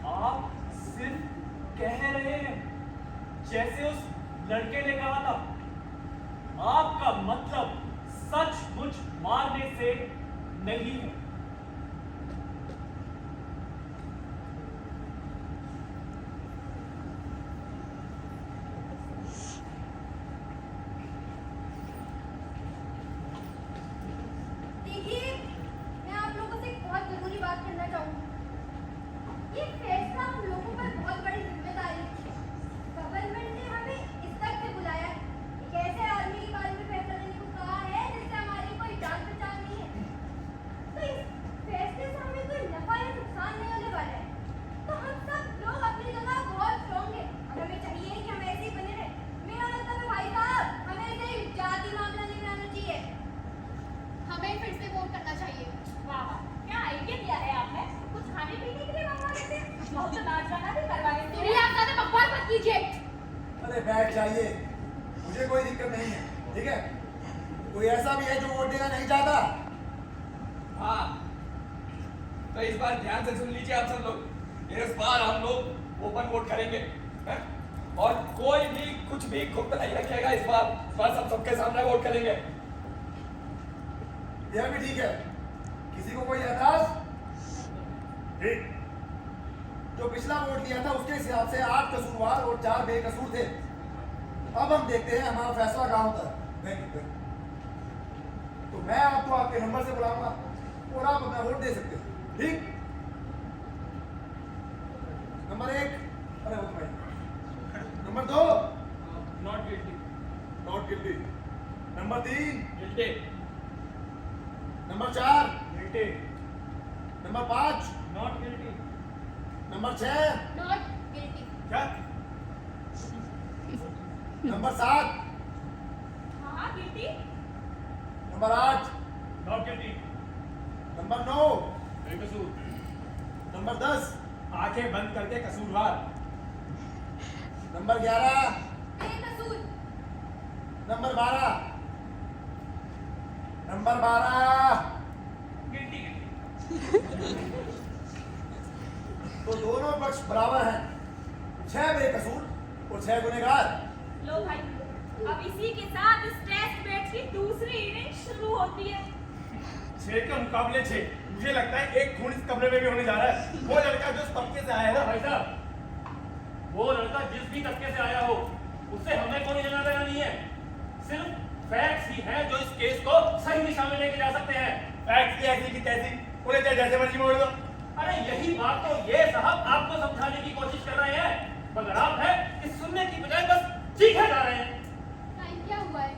आप सिर्फ कह रहे हैं, जैसे उस लड़के ने कहा था। आपका मतलब सचमुच मारने से नहीं है। कीजिए। अरे बैठ जाइए, मुझे कोई दिक्कत नहीं है, ठीक है। कोई ऐसा भी है जो वोट देना नहीं चाहता? हाँ, तो इस बार ध्यान से सुन लीजिए आप सब लोग। इस बार हम लोग ओपन वोट करेंगे, हैं? और कोई भी कुछ भी गुप्त नहीं रखेगा। इस बार सब सबके सामने वोट करेंगे। यह भी ठीक है। किसी को कोई एतराज? ठीक। जो पिछला वोट दिया था उसके हिसाब से 8 कसूरवार और 4 बेकसूर थे। अब हम देखते हैं हमारा फैसला कहाँ होता है। तो मैं आपको आपके नंबर से बुलाऊंगा और आप अपना वोट दे सकते हो, ठीक? नंबर 1, अरे वो भाई। Number 2, not guilty. Not guilty. Number 3, guilty. Number 4, guilty. Number 5, not guilty. Number 6, not guilty. क्या? नंबर 7, हाँ guilty. Number 8, not guilty. Number 9, बेकसूर। नंबर 10, आंखें बंद करके कसूरवार। नंबर 11, बेकसूर। Number 12, number 12। गिल्टी। तो दोनों पक्ष बराबर हैं, 6 बेकसूर और 6 गुनहगार। लो भाई, अब इसी के साथ इस टेस्ट मैच की दूसरी इनिंग शुरू होती है। 6 के मुकाबले 6। मुझे लगता है एक खून इस कमरे में भी होने जा रहा है। वो लड़का जो इस तबके से आया है ना, भाई साहब, वो लड़का जिस भी तबके से आया हो, उससे हमें कोई लेना देना नहीं है। सिर्फ फैक्ट्स ही हैं जो इस केस को सही दिशा में लेके जा सकते हैं। फैक्ट की ऐसी की तैसी, उन्हें चाहे जैसे मर्जी मोड़ दो। अरे यही बात तो ये साहब आपको समझाने की कोशिश कर रहे हैं, मगर आप है कि सुनने की बजाय बस चीखे जा रहे हैं। टाइम क्या हुआ है?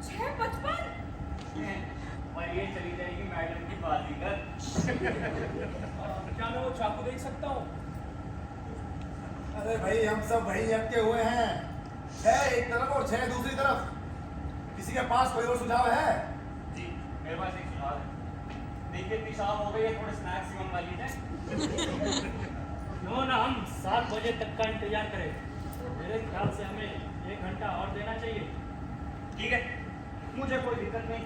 6:55। और ये चली जाएगी मैडम की बाजीगर। क्या मैं वो चाकू देख सकता हूँ? अरे भाई हम सब वहीं अटके हुए हैं, 6 एक तरफ और 6 दूसरी तरफ। किसी के पास कोई और सुझाव है? जी, मेरे पास एक सुझाव है। देखिए इतनी शाम हो गई है, थोड़े स्नैक्स ही मंगवा लीजिए। क्यों ना हम 7 बजे तक का इंतजार करें? मेरे ख्याल से हमें 1 घंटा और देना चाहिए। ठीक है, मुझे कोई दिक्कत नहीं।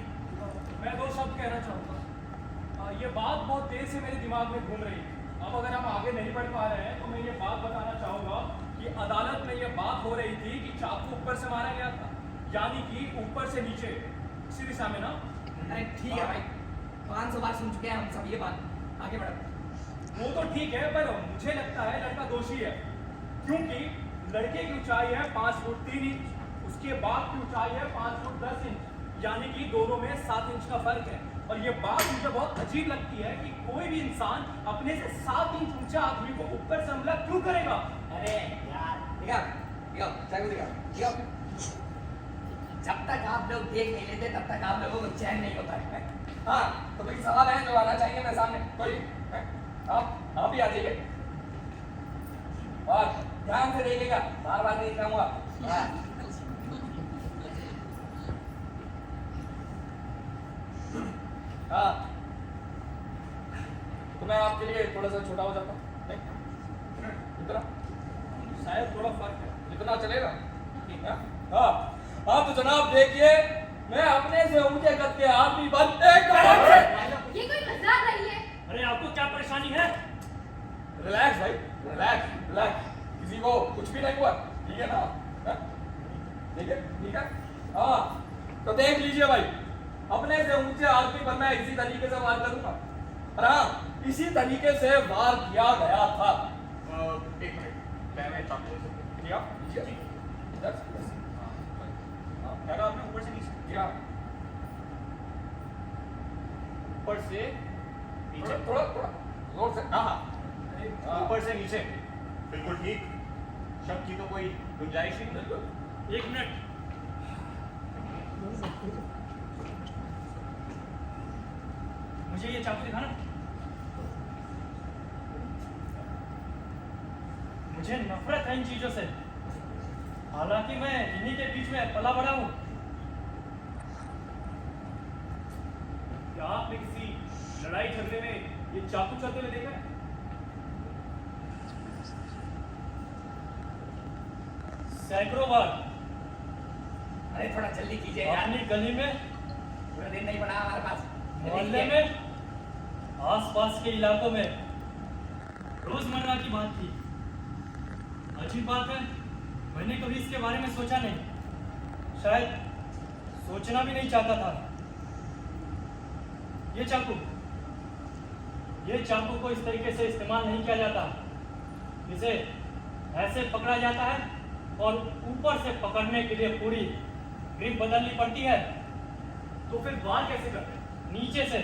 मैं 2 शब्द कहना चाहूँगा। ये बात बहुत देर से मेरे दिमाग में घूम रही है। अब अगर हम आगे नहीं बढ़ पा रहे हैं तो मैं ये बात बताना चाहूँगा कि अदालत में ये बात हो रही थी कि चाकू ऊपर से मारा गया था, यानी कि ऊपर से नीचे, इसी दिशा में ना। अरे ठीक है भाई, 500 बार सुन चुके हैं हम सब ये बात। आगे बढ़ो। वो तो ठीक है, पर मुझे लगता है लड़का दोषी है, क्योंकि लड़के की ऊंचाई है 5 फुट 3 इंच, उसके बाप की ऊंचाई है 5 फुट 10 इंच, यानी कि दोनों में 7 इंच का फर्क है। और ये बात मुझे बहुत अजीब लगती है कि कोई भी इंसान अपने से 7 इंच ऊंचा आदमी को ऊपर से हमला क्यों करेगा? अरे यार, दिखाओ, चाकू दिखाओ। जब तक आप लोग देख नहीं लेते तब तक आप लोगों को चैन नहीं होता है। हाँ, तो कोई सवाल है जो आना चाहिए मेरे सामने? कोई है? आप भी आ जाइए और ध्यान से देखिएगा, बार-बार नहीं दिखाऊंगा। हाँ। हाँ, तो मैं आपके लिए थोड़ा सा छोटा हो जाता हूँ। इतना शायद थोड़ा फर्क है। इतना चलेगा? हाँ, हाँ, तो जनाब देखिए, मैं अपने से ऊंचे कद के आदमी बन एक ये कोई मजाक नहीं है। अरे आपको क्या परेशानी है? रिलैक्स भाई, रिलैक्स। किसी को कुछ भी नहीं हुआ, ठीक है ना? हाँ? ठीक है। हाँ, तो देख लीजिए भाई, अपने से ऊंचे आदमी पर मैं इसी तरीके से वार करूंगा। और हाँ, इसी तरीके से वार किया गया था। एक मिनट, मैं चाकू ले सकता हूँ? किया? लीजिए। बस। हाँ, क्या कहा आपने? ऊपर से नीचे? किया। ऊपर से नीचे? थोड़ा जोर से। हाँ, ऊपर से नीचे, बिल्कुल ठीक। शक की तो कोई गुंजाइश ही नहीं। बिल्कुल। 1 मिनट। मुझे ये चाकू दिखाना। मुझे नफरत है इन चीजों से, हालांकि मैं इन्हीं के बीच में पला बड़ा हूं। क्या आपने किसी लड़ाई झगड़े में ये चाकू चलते हुए देखा है? सैकड़ों बार अरे थोड़ा जल्दी कीजिए यार, अपनी गली में, पूरा दिन नहीं बना हमारे पास। मोहल्ले में, आसपास के इलाकों में रोजमर्रा की बात थी। अजीब बात है, मैंने कभी इसके बारे में सोचा नहीं, शायद सोचना भी नहीं चाहता था। ये चाकू को इस तरीके से इस्तेमाल नहीं किया जाता। इसे ऐसे पकड़ा जाता है और ऊपर से पकड़ने के लिए पूरी ग्रिप बदलनी पड़ती है। तो फिर वार कैसे करते हैं? नीचे से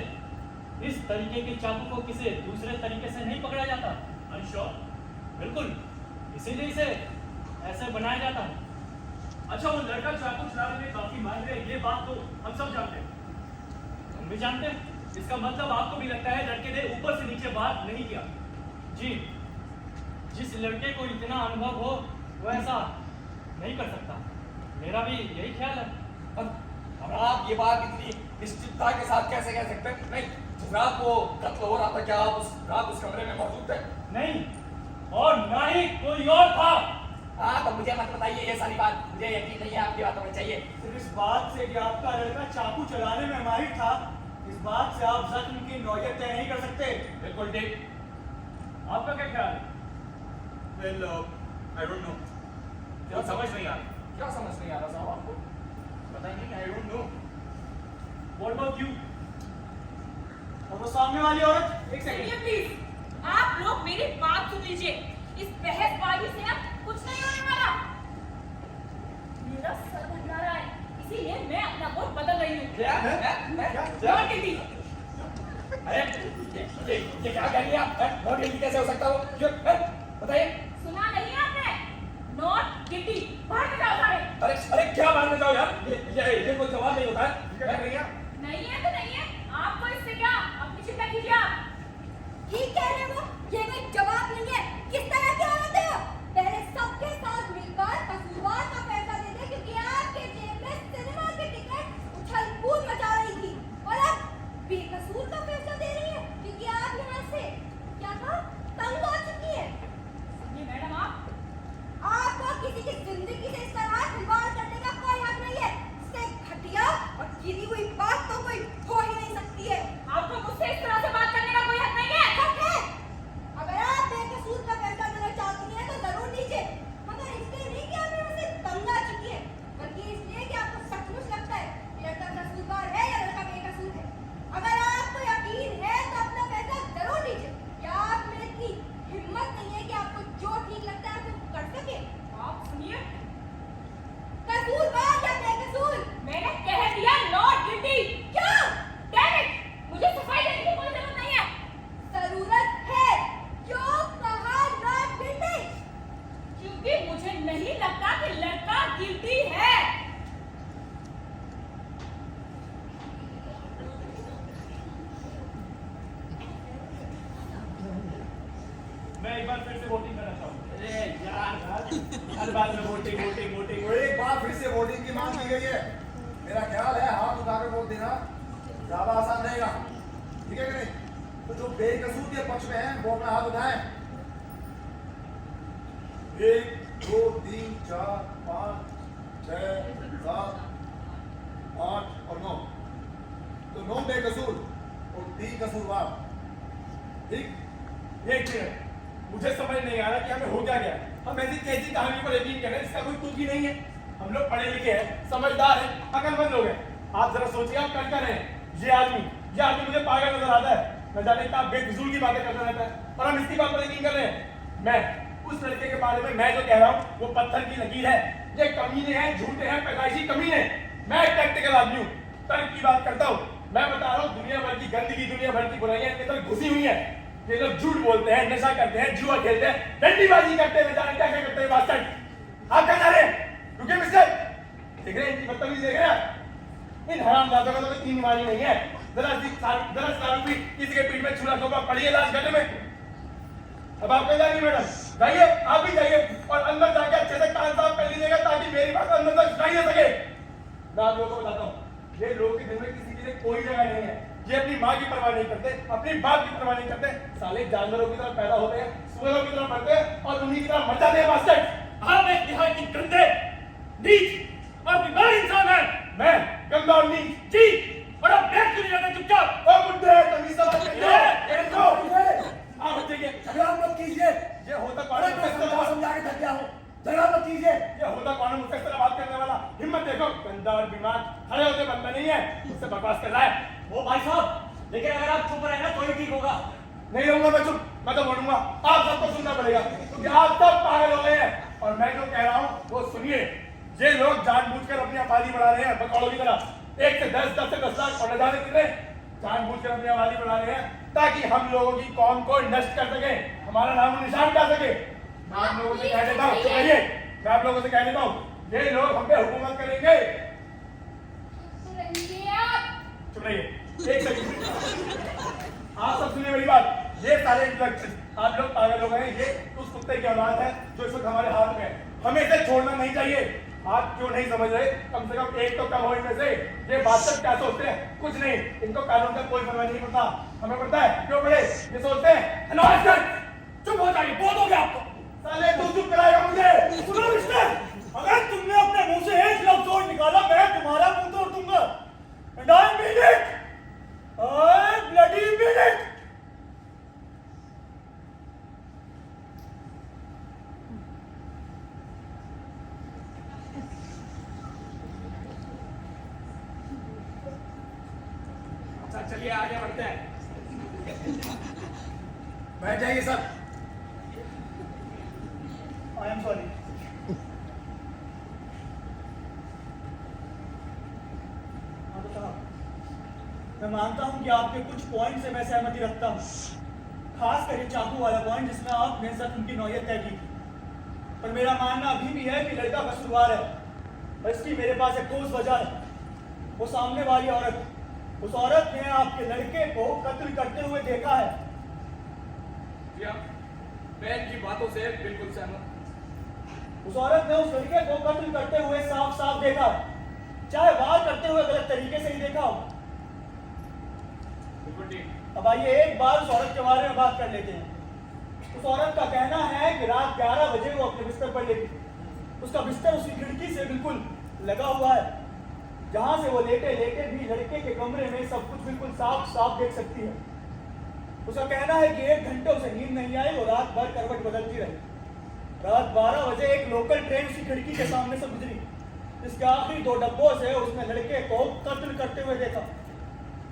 इस तरीके के चाकू को किसी दूसरे तरीके से नहीं पकड़ा जाता। अनश्योर? बिल्कुल, इसीलिए इसे ऐसे बनाया जाता है। अच्छा, वो लड़का चाकू चलाने में काफी माहिर है, ये बात तो हम सब जानते हैं। हम भी जानते हैं। इसका मतलब आपको भी लगता है लड़के ने ऊपर से नीचे वार नहीं किया? जी, जिस लड़के को इतना अनुभव हो वो ऐसा नहीं कर सकता। मेरा भी यही ख्याल है। अब आप ये बात इतनी निश्चितता के साथ कैसे कह सकते हैं? नहीं, जिस रात वो कत्ल हो रहा था, क्या आप उस रात उस कमरे में मौजूद थे? नहीं, और ना ही कोई और था। हाँ, तो मुझे मत बताइए ये सारी बात, मुझे यकीन नहीं है आपकी बातों में। चाहिए सिर्फ इस बात से कि आपका लड़का चाकू चलाने में माहिर था, इस बात से आप जख्म की नौयत तय नहीं कर सकते। बिल्कुल ठीक। आपका क्या ख्याल है? वेल आई डोंट नो, क्या समझ नहीं आ रहा? क्या समझ नहीं आ रहा साहब आपको? पता नहीं, I don't know. What about you? और वो सामने वाली औरत, एक सुनिए सेकंड। प्लीज, आप लोग मेरी बात सुन लीजिए। इस बहसबाजी से अब कुछ नहीं होने वाला। मेरा सर भटका रहा है, इसीलिए मैं अपना वोट बदल रही हूँ। क्या? Not guilty. अरे ये क्या कह रही हैं आप? नॉट गिल्टी कैसे हो सकता हो? बताइए। सुना नहीं आपने? Not guilty. बाहर निकलो सारे। अरे क्या बात में जाओ यार, ये कोई सवाल नहीं होता है। क्या कह रही हैं? नहीं है तो नहीं है, आपको इससे क्या? अपनी चिंता कीजिए आप। ठीक कह रहे हो, ये कोई जवाब नहीं है। किस तरह की औरत है? पहले सबके साथ मिलकर कसूरवार का फैसला दे दे, क्योंकि आपके जेब में सिनेमा की टिकट उछल कूद मचा रही थी, और अब बेकसूर का फैसला दे रही है क्योंकि आप यहाँ से क्या कहा तंग हो चुकी है। ये मैडम आपको किसी की जिंदगी से इस तरह खिलवाड़ करने का कोई हक नहीं है। इससे घटिया और गिरी हुई बात तो कोई हो ही नहीं सकती है। आपको मुझसे इस तरह से बात करने का कोई हक नहीं है। हक है। अगर आप बेकसूर का फैसला देना चाहती हैं तो जरूर दीजिए, मगर इसलिए नहीं कि आप यहाँ से तंग आ चुकी है, बल्कि इसलिए कि आपको सचमुच लगता है कि लड़का कसूरवार है या लड़का बेकसूर है। अगर आपको यकीन है तो अपना फैसला जरूर दीजिए। क्या आप में इतनी हिम्मत नहीं है कि आपको जो ठीक लगता है आप कर सके? आप सुनिए, कसूरवार या बेकसूर? मैंने कह दिया नॉट गिल्टी। क्या? डैम इट, मुझे सफाई देने की कोई जरूरत नहीं है। जरूरत है। क्यों कहा नॉट गिल्टी? क्योंकि मुझे नहीं लगता कि लड़का गिल्टी है। मैं एक बार फिर से वोटिंग करना चाहूँगा। अरे यार, हर बात में वोटिंग वोटिंग वोटिंग। तो एक बार फिर से वोटिंग की मांग की गई है। मेरा ख्याल है हाथ उठाकर वोट देना ज्यादा आसान रहेगा, ठीक है कि नहीं? तो जो बेकसूर के पक्ष में है वो अपना हाथ उठाएं। 1 2 3 4 5 6 7 8 और 9। तो 9 बेकसूर और 3 कसूरवार, ठीक? एक मिनट, मुझे समझ नहीं आ रहा कि हमें हो क्या गया। हम ऐसी कैसी कहानी पर यकीन कर रहे हैं इसका कोई तुक ही नहीं है। हम लोग पढ़े लिखे हैं, समझदार हैं, अकलमंद लोग हैं। आप जरा सोचिए, आप कर रहे हैं। ये आदमी मुझे पागल नजर आता है। न जाने क्या बेफिजूल की बातें करता रहता है, और हम इसकी बात पर यकीन कर रहे हैं। मैं उस लड़के के बारे में मैं जो कह रहा हूँ वो पत्थर की लकीर है। ये कमीने हैं, झूठे हैं, पैदाइशी कमीने। मैं एक प्रैक्टिकल आदमी हूँ, तर्क की बात करता हूँ। मैं बता रहा हूँ, दुनिया भर की गंदगी, दुनिया भर की बुराइयां इनके अंदर घुसी हुई हैं। ये लोग झूठ बोलते हैं, नशा करते हैं, जुआ खेलते हैं, डंडीबाजी करते हैं, न जाने क्या क्या करते हैं। बास्टर्ड, आप क्या जा रहे हैं? रुकिए मिस्टर, देख रहे हैं इनकी बदतमीजी देख रहे हैं? इन हरामजादों का तो कोई तीन बीमारी नहीं है। जरा सारू भी किसी के पीठ में छुरा ठोका पड़ी है लाश गड्ढे में। अब आप कहीं जाइए मैडम, जाइए, आप भी जाइए और अंदर जाके अच्छे से कान साफ कर लीजिएगा ताकि मेरी बात अंदर तक जाई ना सके। मैं आप लोगों को बताता हूँ, ये लोग के दिल में किसी के लिए कोई जगह नहीं है। ये अपनी माँ की परवाह नहीं करते, अपनी बाप की परवाह नहीं करते। साले जानवरों की तरह पैदा होते हैं, सुअरों की तरह मरते हैं और उन्हीं की तरह मर जाते हैं। बास्टर्ड, आप एक यहाँ की गंदे जरा मत कीजिए। ये होता कौन है मुझसे इस तरह बात करने वाला? हिम्मत देखो, गंदा और बीमार खड़े होते बंदा नहीं है, मुझसे बकवास कर रहा है। वो भाई साहब, लेकिन अगर आप चुप रहे ना तो ही ठीक होगा। नहीं रहूंगा मैं चुप, मैं तो बोलूंगा। आप सबको सुनना पड़ेगा क्योंकि आप सब पागल हो गए हैं और मैं जो कह रहा हूँ वो सुनिए। ये लोग जानबूझकर अपनी आबादी बढ़ा रहे हैं बकौड़ों की तरह, 1 से 10, 10 से 10 लाख और न जाने कितने जानबूझकर अपनी आबादी बढ़ा रहे हैं ताकि हम लोगों की कौम को नष्ट कर सके, हमारा नाम निशान मिटा सके। मैं आप लोगों से कह देता हूँ, चुप रहिए, मैं आप लोगों से कह देता हूँ, ये लोग हम पे हुकूमत करेंगे। चुप रहिए, एक सेकंड। आप सब सुनिए मेरी बात। ये सारे आप लोग पागल लोग हैं, ये उस कुत्ते की औलाद है जो इस वक्त हमारे हाथ में है। हमें इसे छोड़ना नहीं चाहिए। आप क्यों नहीं समझ रहे? कम से कम एक तो कम हो इनमें से। ये बादशाह क्या सोचते हैं? कुछ नहीं, इनको कानून का कोई परवाह नहीं पड़ता। हमें पड़ता है क्यों पड़े? ये सोचते हैं चुप हो जाइए, बहुत हो गया आपको। साले तू चुप कराएगा मुझे? सुनो मिस्टर, अगर तुमने अपने मुंह से एक लफ्ज और निकाला मैं तुम्हारा मुंह तोड़ दूंगा। And I mean it. I bloody mean it. अच्छा चलिए आगे बढ़ते हैं। बैठ जाइए सब। I am sorry. हाँ तो साहब, मैं मानता हूं कि आपके कुछ पॉइंट से मैं सहमति रखता हूं, खास कर ये चाकू वाला पॉइंट जिसमें आपने जख्म की नौयत तय की थी। पर मेरा मानना अभी भी है कि लड़का कसूरवार है और इसकी मेरे पास एक ठोस वजह है। वो सामने वाली औरत, उस औरत ने आपके लड़के को कत्ल करते हुए देखा है। मैं इनकी बातों से बिल्कुल सहमत। उस औरत ने उस लड़के को कत्ल करते हुए साफ साफ देखा, चाहे वार करते हुए गलत तरीके से ही देखा हो। बिल्कुल ठीक। अब आइए एक बार उस औरत के बारे में बात कर लेते हैं। उस औरत का कहना है कि रात 11 बजे वो अपने बिस्तर पर लेटी। उसका बिस्तर उसकी खिड़की से बिल्कुल लगा हुआ है, जहां से वो लेटे लेटे भी लड़के के कमरे में सब कुछ बिल्कुल साफ साफ देख सकती है। उसका कहना है कि 1 घंटे उसे नींद नहीं आई, वो रात भर करवट बदलती रही। रात 12 बजे एक लोकल ट्रेन उसकी खिड़की के सामने से गुजरी, जिसके आखिरी 2 डब्बों से उसने लड़के को कत्ल करते हुए देखा।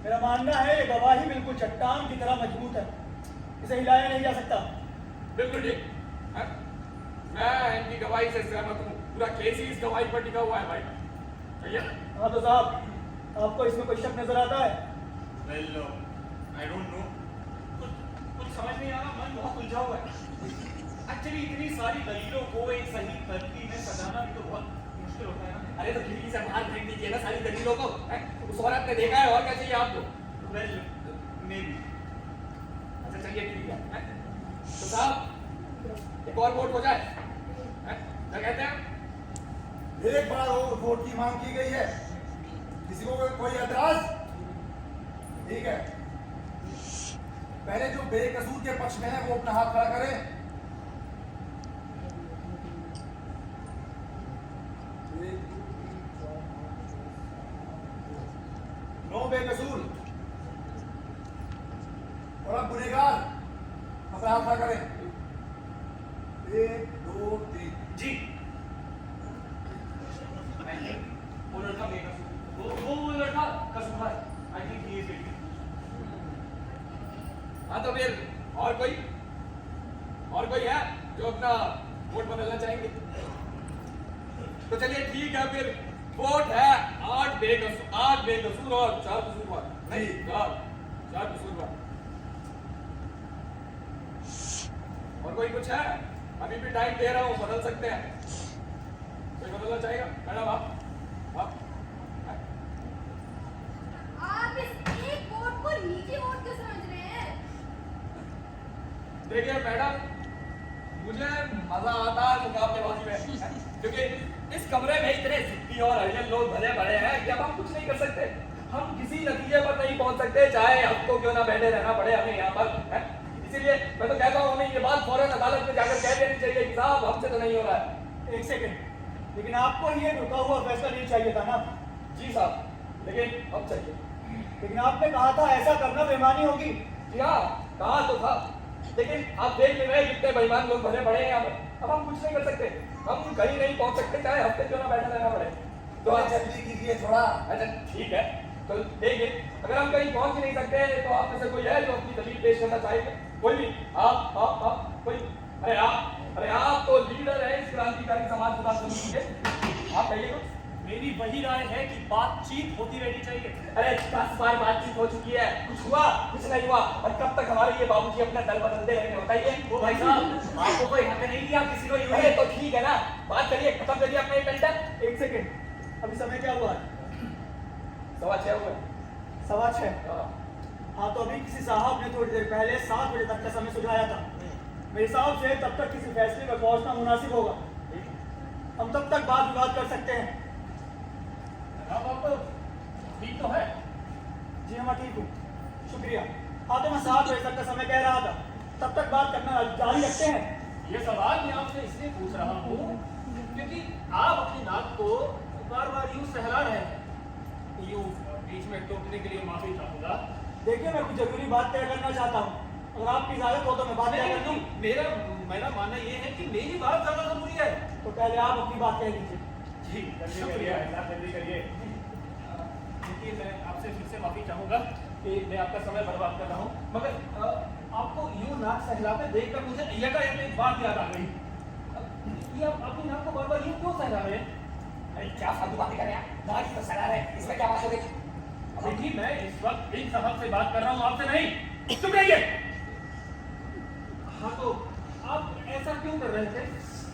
मेरा मानना है ये गवाही बिल्कुल चट्टान की तरह मजबूत है, इसे हिलाया नहीं जा सकता। बिल्कुल ठीक। मैं इनकी गवाही से सहमत हूँ। पूरा केस ही इस गवाही पर टिका हुआ है भाई। भैया हाँ तो साहब, आपको इसमें कोई शक नजर आता है? वेल आई डोंट नो, कुछ समझ नहीं आ रहा, मन बहुत उलझा हुआ है। एक्चुअली इतनी सारी दलीलों को एक सही तरतीब में सजाना भी तो बहुत मुश्किल होता है ना। अरे तो खिड़की से बाहर फेंक दीजिए ना सारी दलीलों को। उस औरत ने देखा है और क्या चाहिए आपको? Well may be. अच्छा चलिए ठीक है। तो साहब एक और वोट हो जाए, क्या कहते हैं? एक बार और वोट की मांग की गई है। किसी को कोई एतराज? ठीक है, पहले जो बेकसूर के पक्ष में है वो अपना हाथ खड़ा करें। नो बेकसूर। और अब गुनहगार अपना हाथ खड़ा करें। 1 2 3। जी वो लड़का बेकसूर, वो लड़का कसूरवार। I think he is guilty. हाँ तो फिर और कोई है जो अपना वोट बदलना चाहेंगे? तो चलिए ठीक है, फिर वोट है 8 बेकसूर और 4 कसूरवार। नहीं 4 कसूरवार। और कोई कुछ है? अभी भी टाइम दे रहा हूँ, बदल सकते हैं। कोई बदलना चाहेगा? मैडम आप इस एक वोट को निजी वोट क्यों समझ रहे हैं? देखिए मैडम, मुझे मजा आता है मुकाबलेबाजी में, क्योंकि इस कमरे में इतने जिद्दी और अड़ियल लोग भरे पड़े हैं कि अब हम कुछ नहीं कर सकते। हम किसी नतीजे पर नहीं पहुंच सकते, चाहे हमको क्यों ना बैठे रहना पड़े हमें यहाँ पर, है? इसीलिए मैं तो कहता हूँ हमें ये बात फौरन अदालत में जाकर कह देनी चाहिए कि साहब हमसे तो नहीं हो रहा है। 1 सेकंड, लेकिन आपको ये रुका हुआ फैसला नहीं चाहिए था ना? जी साहब, लेकिन अब चाहिए। लेकिन आपने कहा था ऐसा करना बेईमानी होगी। जी हाँ, कहा तो था, लेकिन आप देख ले रहे हैं कितने बेईमान लोग भरे पड़े हैं यहाँ पर। अब हम कुछ नहीं कर सकते। हम कहीं नहीं पहुंच सकते, चाहे हफ्ते क्यों ना बैठा रहना पड़े। तो तो जल्दी कीजिए थोड़ा। अच्छा ठीक है, तो देखिए अगर हम कहीं पहुंच ही नहीं सकते तो आप में से कोई है जो अपनी दलील पेश करना चाहेंगे? कोई भी? आप कोई? अरे आप तो लीडर है इस क्रांतिकारी समाज सुधार समिति के, आप कहिए कुछ। मेरी वही राय है कि बातचीत होती रहनी चाहिए। अरे 10 बार बातचीत हो चुकी है, कुछ हुआ? कुछ नहीं हुआ। और कब तक हमारे ये बाबूजी अपना दल बदलते रहेंगे बताइए? वो भाई साहब, आपको कोई हक नहीं दिया किसी को यूं ही। अरे तो ठीक है ना, बात करिए, खत्म करिए अपना ये टेंशन। एक सेकेंड, अभी समय क्या हुआ है? 6:15 हुए। 6:15। हाँ। हाँ, तो अभी किसी साहब ने थोड़ी देर पहले 7 बजे तक का समय सुझाया था। मेरे हिसाब से तब तक किसी फैसले पर पहुंचना मुनासिब होगा। हम तब तक बात विवाद कर सकते हैं। आप ठीक तो है? जी हाँ, मैं ठीक हूँ, शुक्रिया। हाँ, तो मैं 7 बजे तक का समय कह रहा था, तब तक बात करना जारी रखते हैं। ये सवाल मैं आपसे इसलिए पूछ रहा हूँ क्योंकि आप अपनी नाक को बार बार यूं सहला रहे हैं। यूं बीच में टोकने के लिए माफी चाहूंगा। देखिए, मैं कुछ जरूरी बात तय करना चाहता हूँ, अगर आपकी इजाजत हो तो मैं बात तय कर दूँ। मेरा मानना ये है कि मेरी बात ज्यादा जरूरी है। तो पहले आप अपनी बात कह दीजिए। जी शुक्रिया, जल्दी करिए। देखिए, मैं आपसे फिर से माफी चाहूंगा कि मैं आपका समय बर्बाद कर रहा हूँ, मगर आपको यूं नाक सहलाते देखकर मुझे यकायक एक बात याद आ गई। ये आप अपनी नाक को बार बार यूं क्यों सहला रहे हैं? अरे क्या फालतू बातें कर रहे हैं? नाक तो सड़ा रहे हैं, इसमें क्या बात हो गई? देखिए, मैं इस वक्त इन साहब से बात कर रहा हूँ, आपसे नहीं। चुप रहिए। हाँ, तो आप ऐसा क्यों कर रहे थे?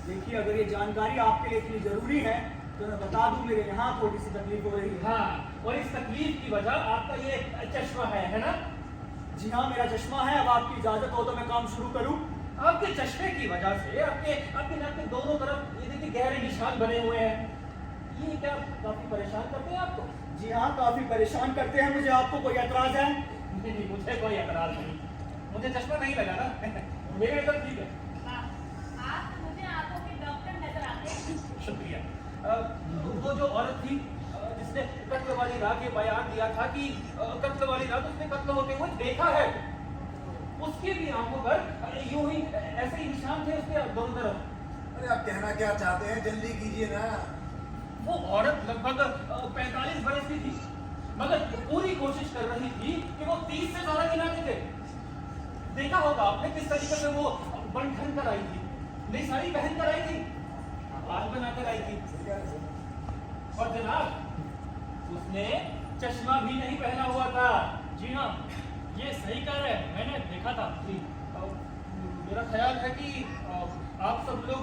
देखिए, अगर ये जानकारी आपके लिए इतनी जरूरी है तो मैं बता दूं, मेरे यहाँ थोड़ी सी तकलीफ हो रही है। हाँ, और इस तकलीफ की वजह आपका ये चश्मा है ना? जी हाँ, मेरा चश्मा है। अब आपकी इजाजत हो तो मैं काम शुरू करूँ। आपके चश्मे की वजह से आपके नाक के दोनों तरफ ये देखिए गहरे निशान बने हुए हैं। ये क्या काफी परेशान करते हैं आपको? जी हाँ, काफी परेशान करते हैं मुझे। आपको कोई एतराज है? नहीं, मुझे कोई एतराज नहीं। मुझे चश्मा नहीं लगा ना। मेरे तो ठीक है। आप तो मुझे आंखों के डॉक्टर नजर आते हैं। शुक्रिया। वो जो औरत थी जिसने कत्ल वाली रात ये बयान दिया था कि कत्ल वाली रात उसने कत्ल होते हुए देखा है, उसकी भी आंखों पर यूं ही ऐसे ही निशान थे उसके दोनों तरफ। अरे आप कहना क्या चाहते हैं, जल्दी कीजिए ना। वो औरत लगभग 45 बरस की थी, मगर पूरी कोशिश कर रही थी कि वो 30 से ज्यादा गिनाते थे। देखा होगा आपने किस तरीके से वो बन ठन कर आई थी, नई साड़ी पहन कर आई थी, बाल बनाकर आई थी। और जनाब, उसने चश्मा भी नहीं पहना हुआ था। जी हाँ, ये सही कह रहे हैं, मैंने देखा था। मेरा ख्याल है कि आप सब लोग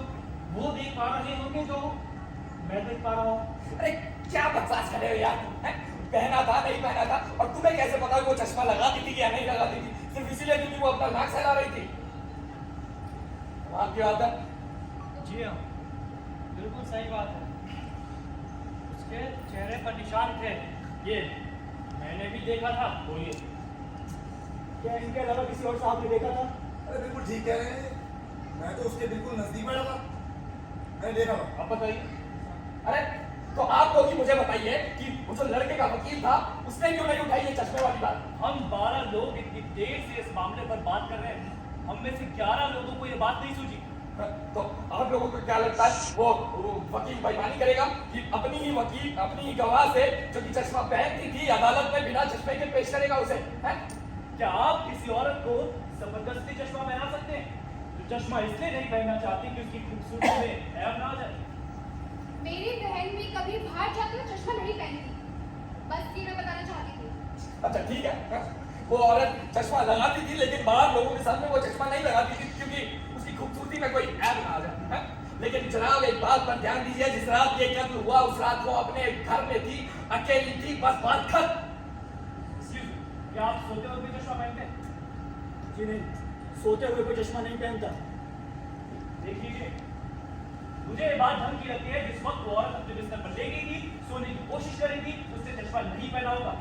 वो देख पा रहे होंगे जो मैं देख पा रहा हूँ। अरे क्या बकवास कर रहे हो यार तुम, हैं? पहना था नहीं पहना था, और तुम्हें कैसे पता वो चश्मा लगाती थी या नहीं लगाती थी? सिर्फ इसीलिए क्योंकि वो अपना नाक सहला रही थी। आपकी आदत। जी हाँ, बिल्कुल सही बात है। उसके चेहरे पर निशान थे, ये मैंने भी देखा था। बोलिए। क्या इनके अलावा किसी और साहब ने देखा था? अरे बिल्कुल ठीक कह रहे हैं, मैं तो उसके बिल्कुल नजदीक बैठा था, मैंने देखा था। आप बताइए। अरे तो आप लोग ही मुझे बताइए कि वो जो लड़के का वकील था उसने क्यों नहीं उठाई ये चश्मे वाली बात? हम 12 लोग इतनी देर से इस मामले पर बात कर रहे हैं, हम में से 11 लोगों को ये बात नहीं सूझी। तो आप लोगों को क्या लगता है वो वकील बेईमानी करेगा कि अपनी ही वकील अपनी ही गवाह से जो कि चश्मा पहनती थी अदालत में बिना चश्मे के पेश करेगा उसे? हैं? क्या आप किसी औरत को जबरदस्ती चश्मा पहना सकते हैं? जो चश्मा इसलिए नहीं पहनना चाहती कि उसकी खूबसूरती में ऐब ना आ जाए। मेरी बहन भी कभी बाहर जाते हुए चश्मा नहीं पहनती, बस ये मैं बताना चाहती थी। अच्छा ठीक है, हैं? वो औरत चश्मा लगाती थी लेकिन बाहर लोगों के सामने वो चश्मा नहीं लगाती थी क्योंकि उसकी खूबसूरती में कोई ऐब ना आ जाए। हैं? लेकिन जनाब एक बात पर ध्यान दीजिए, जिस रात ये कत्ल हुआ उस रात वो अपने घर में थी, अकेली थी, बस बात खत्म। क्या आप सोते हुए भी चश्मा पहनते हैं? जी नहीं, सोते हुए कोई चश्मा नहीं पहनता। देख लीजिए, मुझे ये बात ढंग की लगती है, जिस वक्त वो औरत अपने बिस्तर पर लेटी थी, सोने की कोशिश कर रही थी, उसने चश्मा नहीं पहना होगा।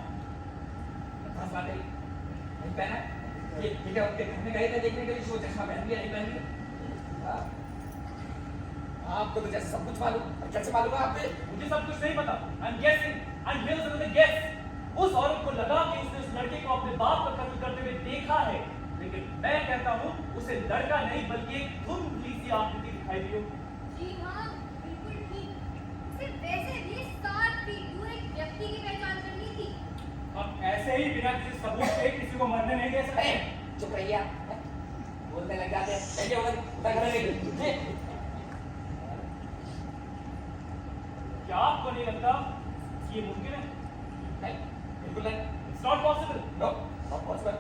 नहीं पहना? ये ठीक है, उनके घर में गए थे देखने के लिए वो चश्मा पहन लिया नहीं पहन लिया? हाँ? आपको तो जैसे सब कुछ मालूम, कैसे मालूम है आपको? मुझे सब कुछ नहीं पता। I'm guessing, I'm here to guess। उस औरत को लगा कि उसने उस लड़के को अपने बाप का कत्ल करते हुए देखा है, लेकिन मैं कहता हूँ उसे लड़का नहीं बल्कि एक धुंधली सी आकृति दिखाई दी हो। जी हाँ, ऐसे ही बिना किसी सबूत के किसी को मरने नहीं दे सकते। चुप रहिए आप, हैं? बोलने लग जाते हैं। चलिए उधर घर लेके क्या आपको नहीं लगता कि ये मुमकिन है? नहीं, बिल्कुल नहीं। It's not possible. No, not possible.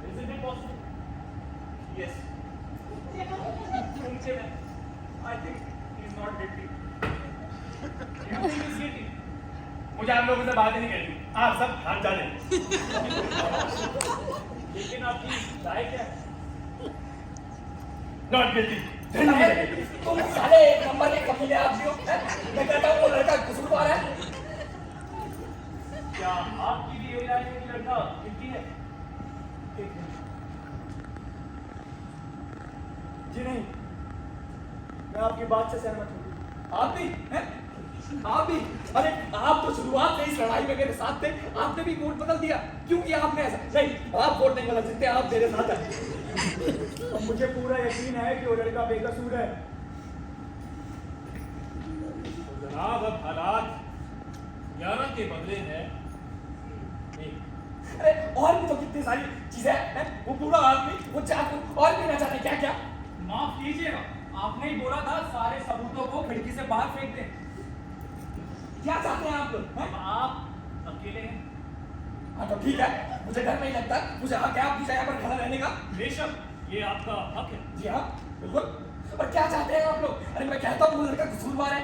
Isn't it possible? Yes. I think he's not guilty. You think he's guilty? मुझे आप लोगों से बात ही नहीं करनी, आप सब भाग जाने। लेकिन आपकी राय क्या है? Not guilty. तुम साले एक नंबर के कमीने आदमी हो, हैं? मैं कहता हूँ वो लड़का कसूरवार है। क्या आपकी भी यही राय है कि लड़का guilty है? जी नहीं, मैं आपकी बात से सहमत हूँ। आप भी, हैं? आप भी, अरे आप तो शुरुआत से इस लड़ाई में मेरे साथ थे, आपने भी वोट बदल दिया। क्यों किया आपने ऐसा? नहीं, आप वोट नहीं बदल सकते, आप मेरे साथ हैं। और मुझे पूरा यकीन है कि वो लड़का बेकसूर है। तो जनाब अब हालात 11 के बदले हैं 1। अरे और भी तो कितनी सारी चीजें हैं, वो पूरा आदमी, वो चाकू, और भी न जाने क्या क्या। माफ कीजिएगा, आपने ही बोला था सारे सबूतों को खिड़की से बाहर फेंक दें। क्या चाहते हैं आप लोग, हैं? आप अकेले हैं। हाँ तो ठीक है, मुझे डर नहीं लगता, मुझे हक है आपकी जगह पर खड़ा रहने का। बेशक ये आपका हक है। जी हाँ, बिल्कुल। और क्या चाहते हैं आप लोग? अरे मैं कहता हूँ वो लड़का कसूरवार है।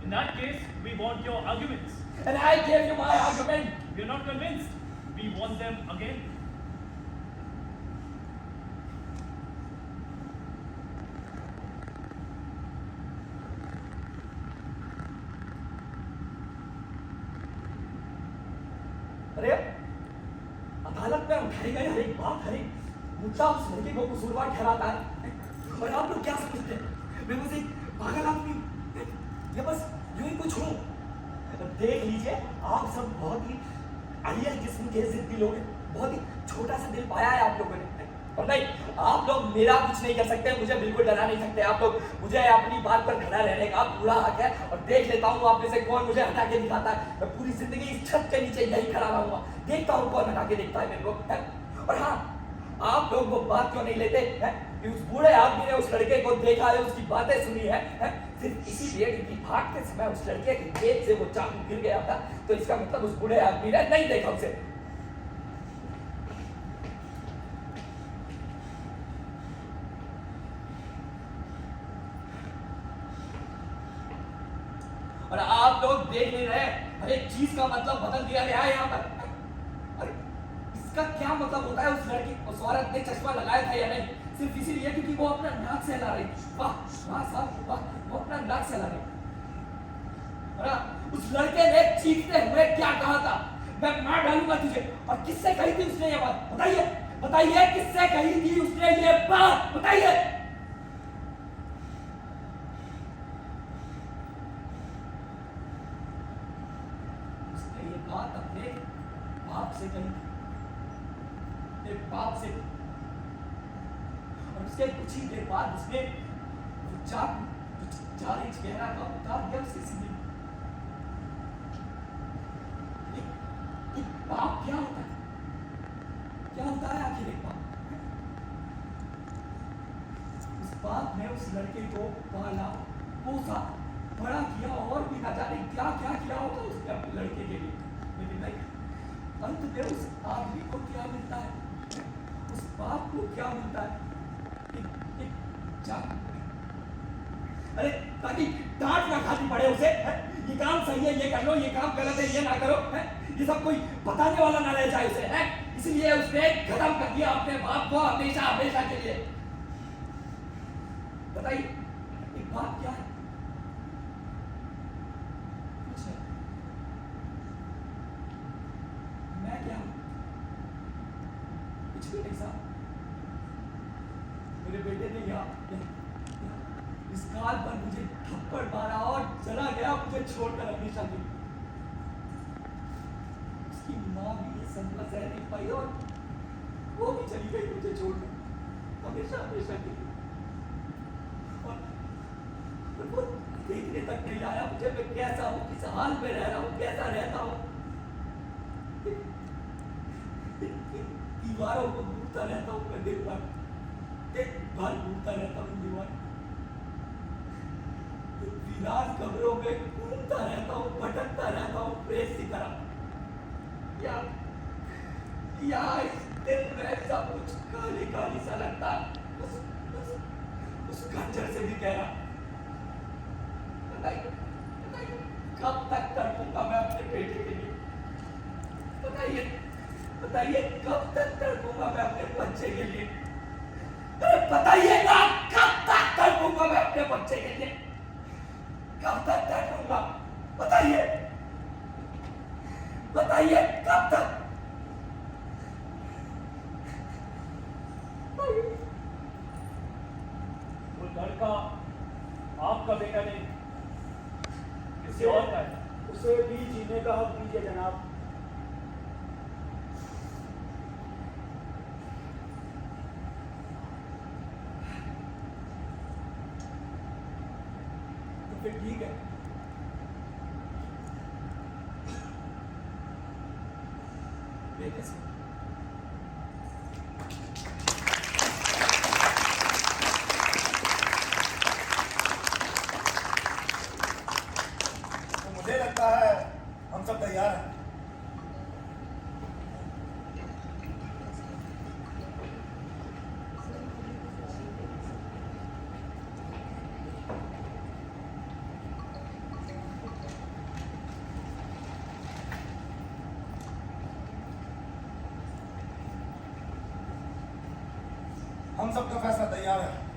In that case, we want your arguments. And I gave you my argument. We are not convinced. We want them again. अरे अदालत में उठाई गई हर एक बात, हर एक मुद्दा उस लड़के को कसूरवार ठहराता है। और आप लोग क्या समझते हैं? मैं बस एक पागल आदमी हूँ, या बस यूं ही कुछ हूँ? देख लीजिए, आप सब बहुत ही अड़ियल किस्म के जिद्दी लोग हैं, बहुत ही छोटा सा दिल पाया है आप लोगों ने। और नहीं, आप लोग मेरा कुछ नहीं कर सकते, मुझे बिल्कुल डरा नहीं सकते आप लोग। मुझे अपनी बात पर खड़ा रहने का पूरा हक है, और देख लेता हूँ आप में से कौन मुझे हटा के दिखाता है। मैं पूरी जिंदगी इस छत के नीचे यही खड़ा रहूंगा, देखता हूँ कौन हटा के दिखता है मेरे को, है? और हाँ, आप लोग वो बात क्यों नहीं लेते हैं कि उस बूढ़े आदमी ने उस लड़के को देखा है, उसकी बातें सुनी है, सिर्फ इसीलिए क्योंकि भागते समय उस लड़के के जेब से वो चाकू गिर गया था, तो इसका मतलब उस बूढ़े आदमी ने नहीं देखा उसे। और आप लोग देख नहीं रहे, हर एक चीज का मतलब बदल दिया गया है यहाँ पर। अरे इसका क्या मतलब होता है? उस लड़की, उस औरत ने चश्मा लगाया था या नहीं, सिर्फ इसीलिए क्योंकि वो अपना नाक सहला रही। वाह वाह साहब वाह, वो अपना नाक सहला रही। उस लड़के ने चीखते हुए क्या कहा था? मैं मार डालूंगा तुझे। और किससे कही थी उसने ये बात? बताइए बताइए, किससे कही थी उसने ये बात? बताइए। उसने ये बात अपने बाप से कही थी, अपने बाप से। और उसके कुछ ही देर बाद उसने चाकू 4 इंच गहरा का उतार दिया उसके सीने में। एक बाप क्या होता है? क्या होता है आखिर एक बाप? उस बाप ने उस लड़के को पाला, पोसा, बड़ा किया, और भी ना जाने क्या क्या किया होगा उसने अपने लड़के के लिए। लेकिन नहीं, अंत में उस आदमी को क्या मिलता है? उस बाप को क्या मिलता है? एक चाकू। अरे ताकि डांट ना खानी पड़े उसे, है? ये काम सही है ये कर लो, ये काम गलत है ये ना करो, है? ये सब कोई बताने वाला ना रह जाए उसे, है? इसलिए उसने खत्म कर दिया अपने बाप को हमेशा हमेशा के लिए। बताइए एक बाप क्या है? कुछ नहीं। मैं क्या हूं? कुछ भी नहीं साहब। मेरे बेटे ने इस गाल पर मुझे थप्पड़ मारा और चला गया मुझे छोड़कर हमेशा के लिए। उसकी माँ भी ये सदमा सह नहीं पाई और वो भी चली गई मुझे छोड़कर हमेशा हमेशा के लिए। और वो देखने तक नहीं आया मुझे मैं कैसा हूँ, किस हाल में रह रहा हूँ, कैसा रहता हूँ। दीवारों को घूमता रहता हूँ मैं दिन भर, घूमता रहता हूँ दीवार, वीरान कमरों में घूमता रहता हूँ, भटकता रहता हूँ प्रेस की तरह। या इस दिन में सब कुछ काली काली सा लगता है। उस खंजर से भी कह रहा, कब तक तड़पूंगा मैं अपने बेटे के लिए? बताइए कब तक तड़पूंगा मैं अपने बच्चे के लिए? बताइएगा कब तक तड़पूंगा मैं अपने बच्चे के लिए? कब तक तड़पूंगा? बताइए कब तक? वो लड़का आपका बेटा नहीं, किसी और का है। उसे भी जीने का हक दीजिए जनाब। तो फिर ठीक है, बेटे से तो मुझे लगता है हम सब तैयार हैं। हम सबका फैसला तैयार है।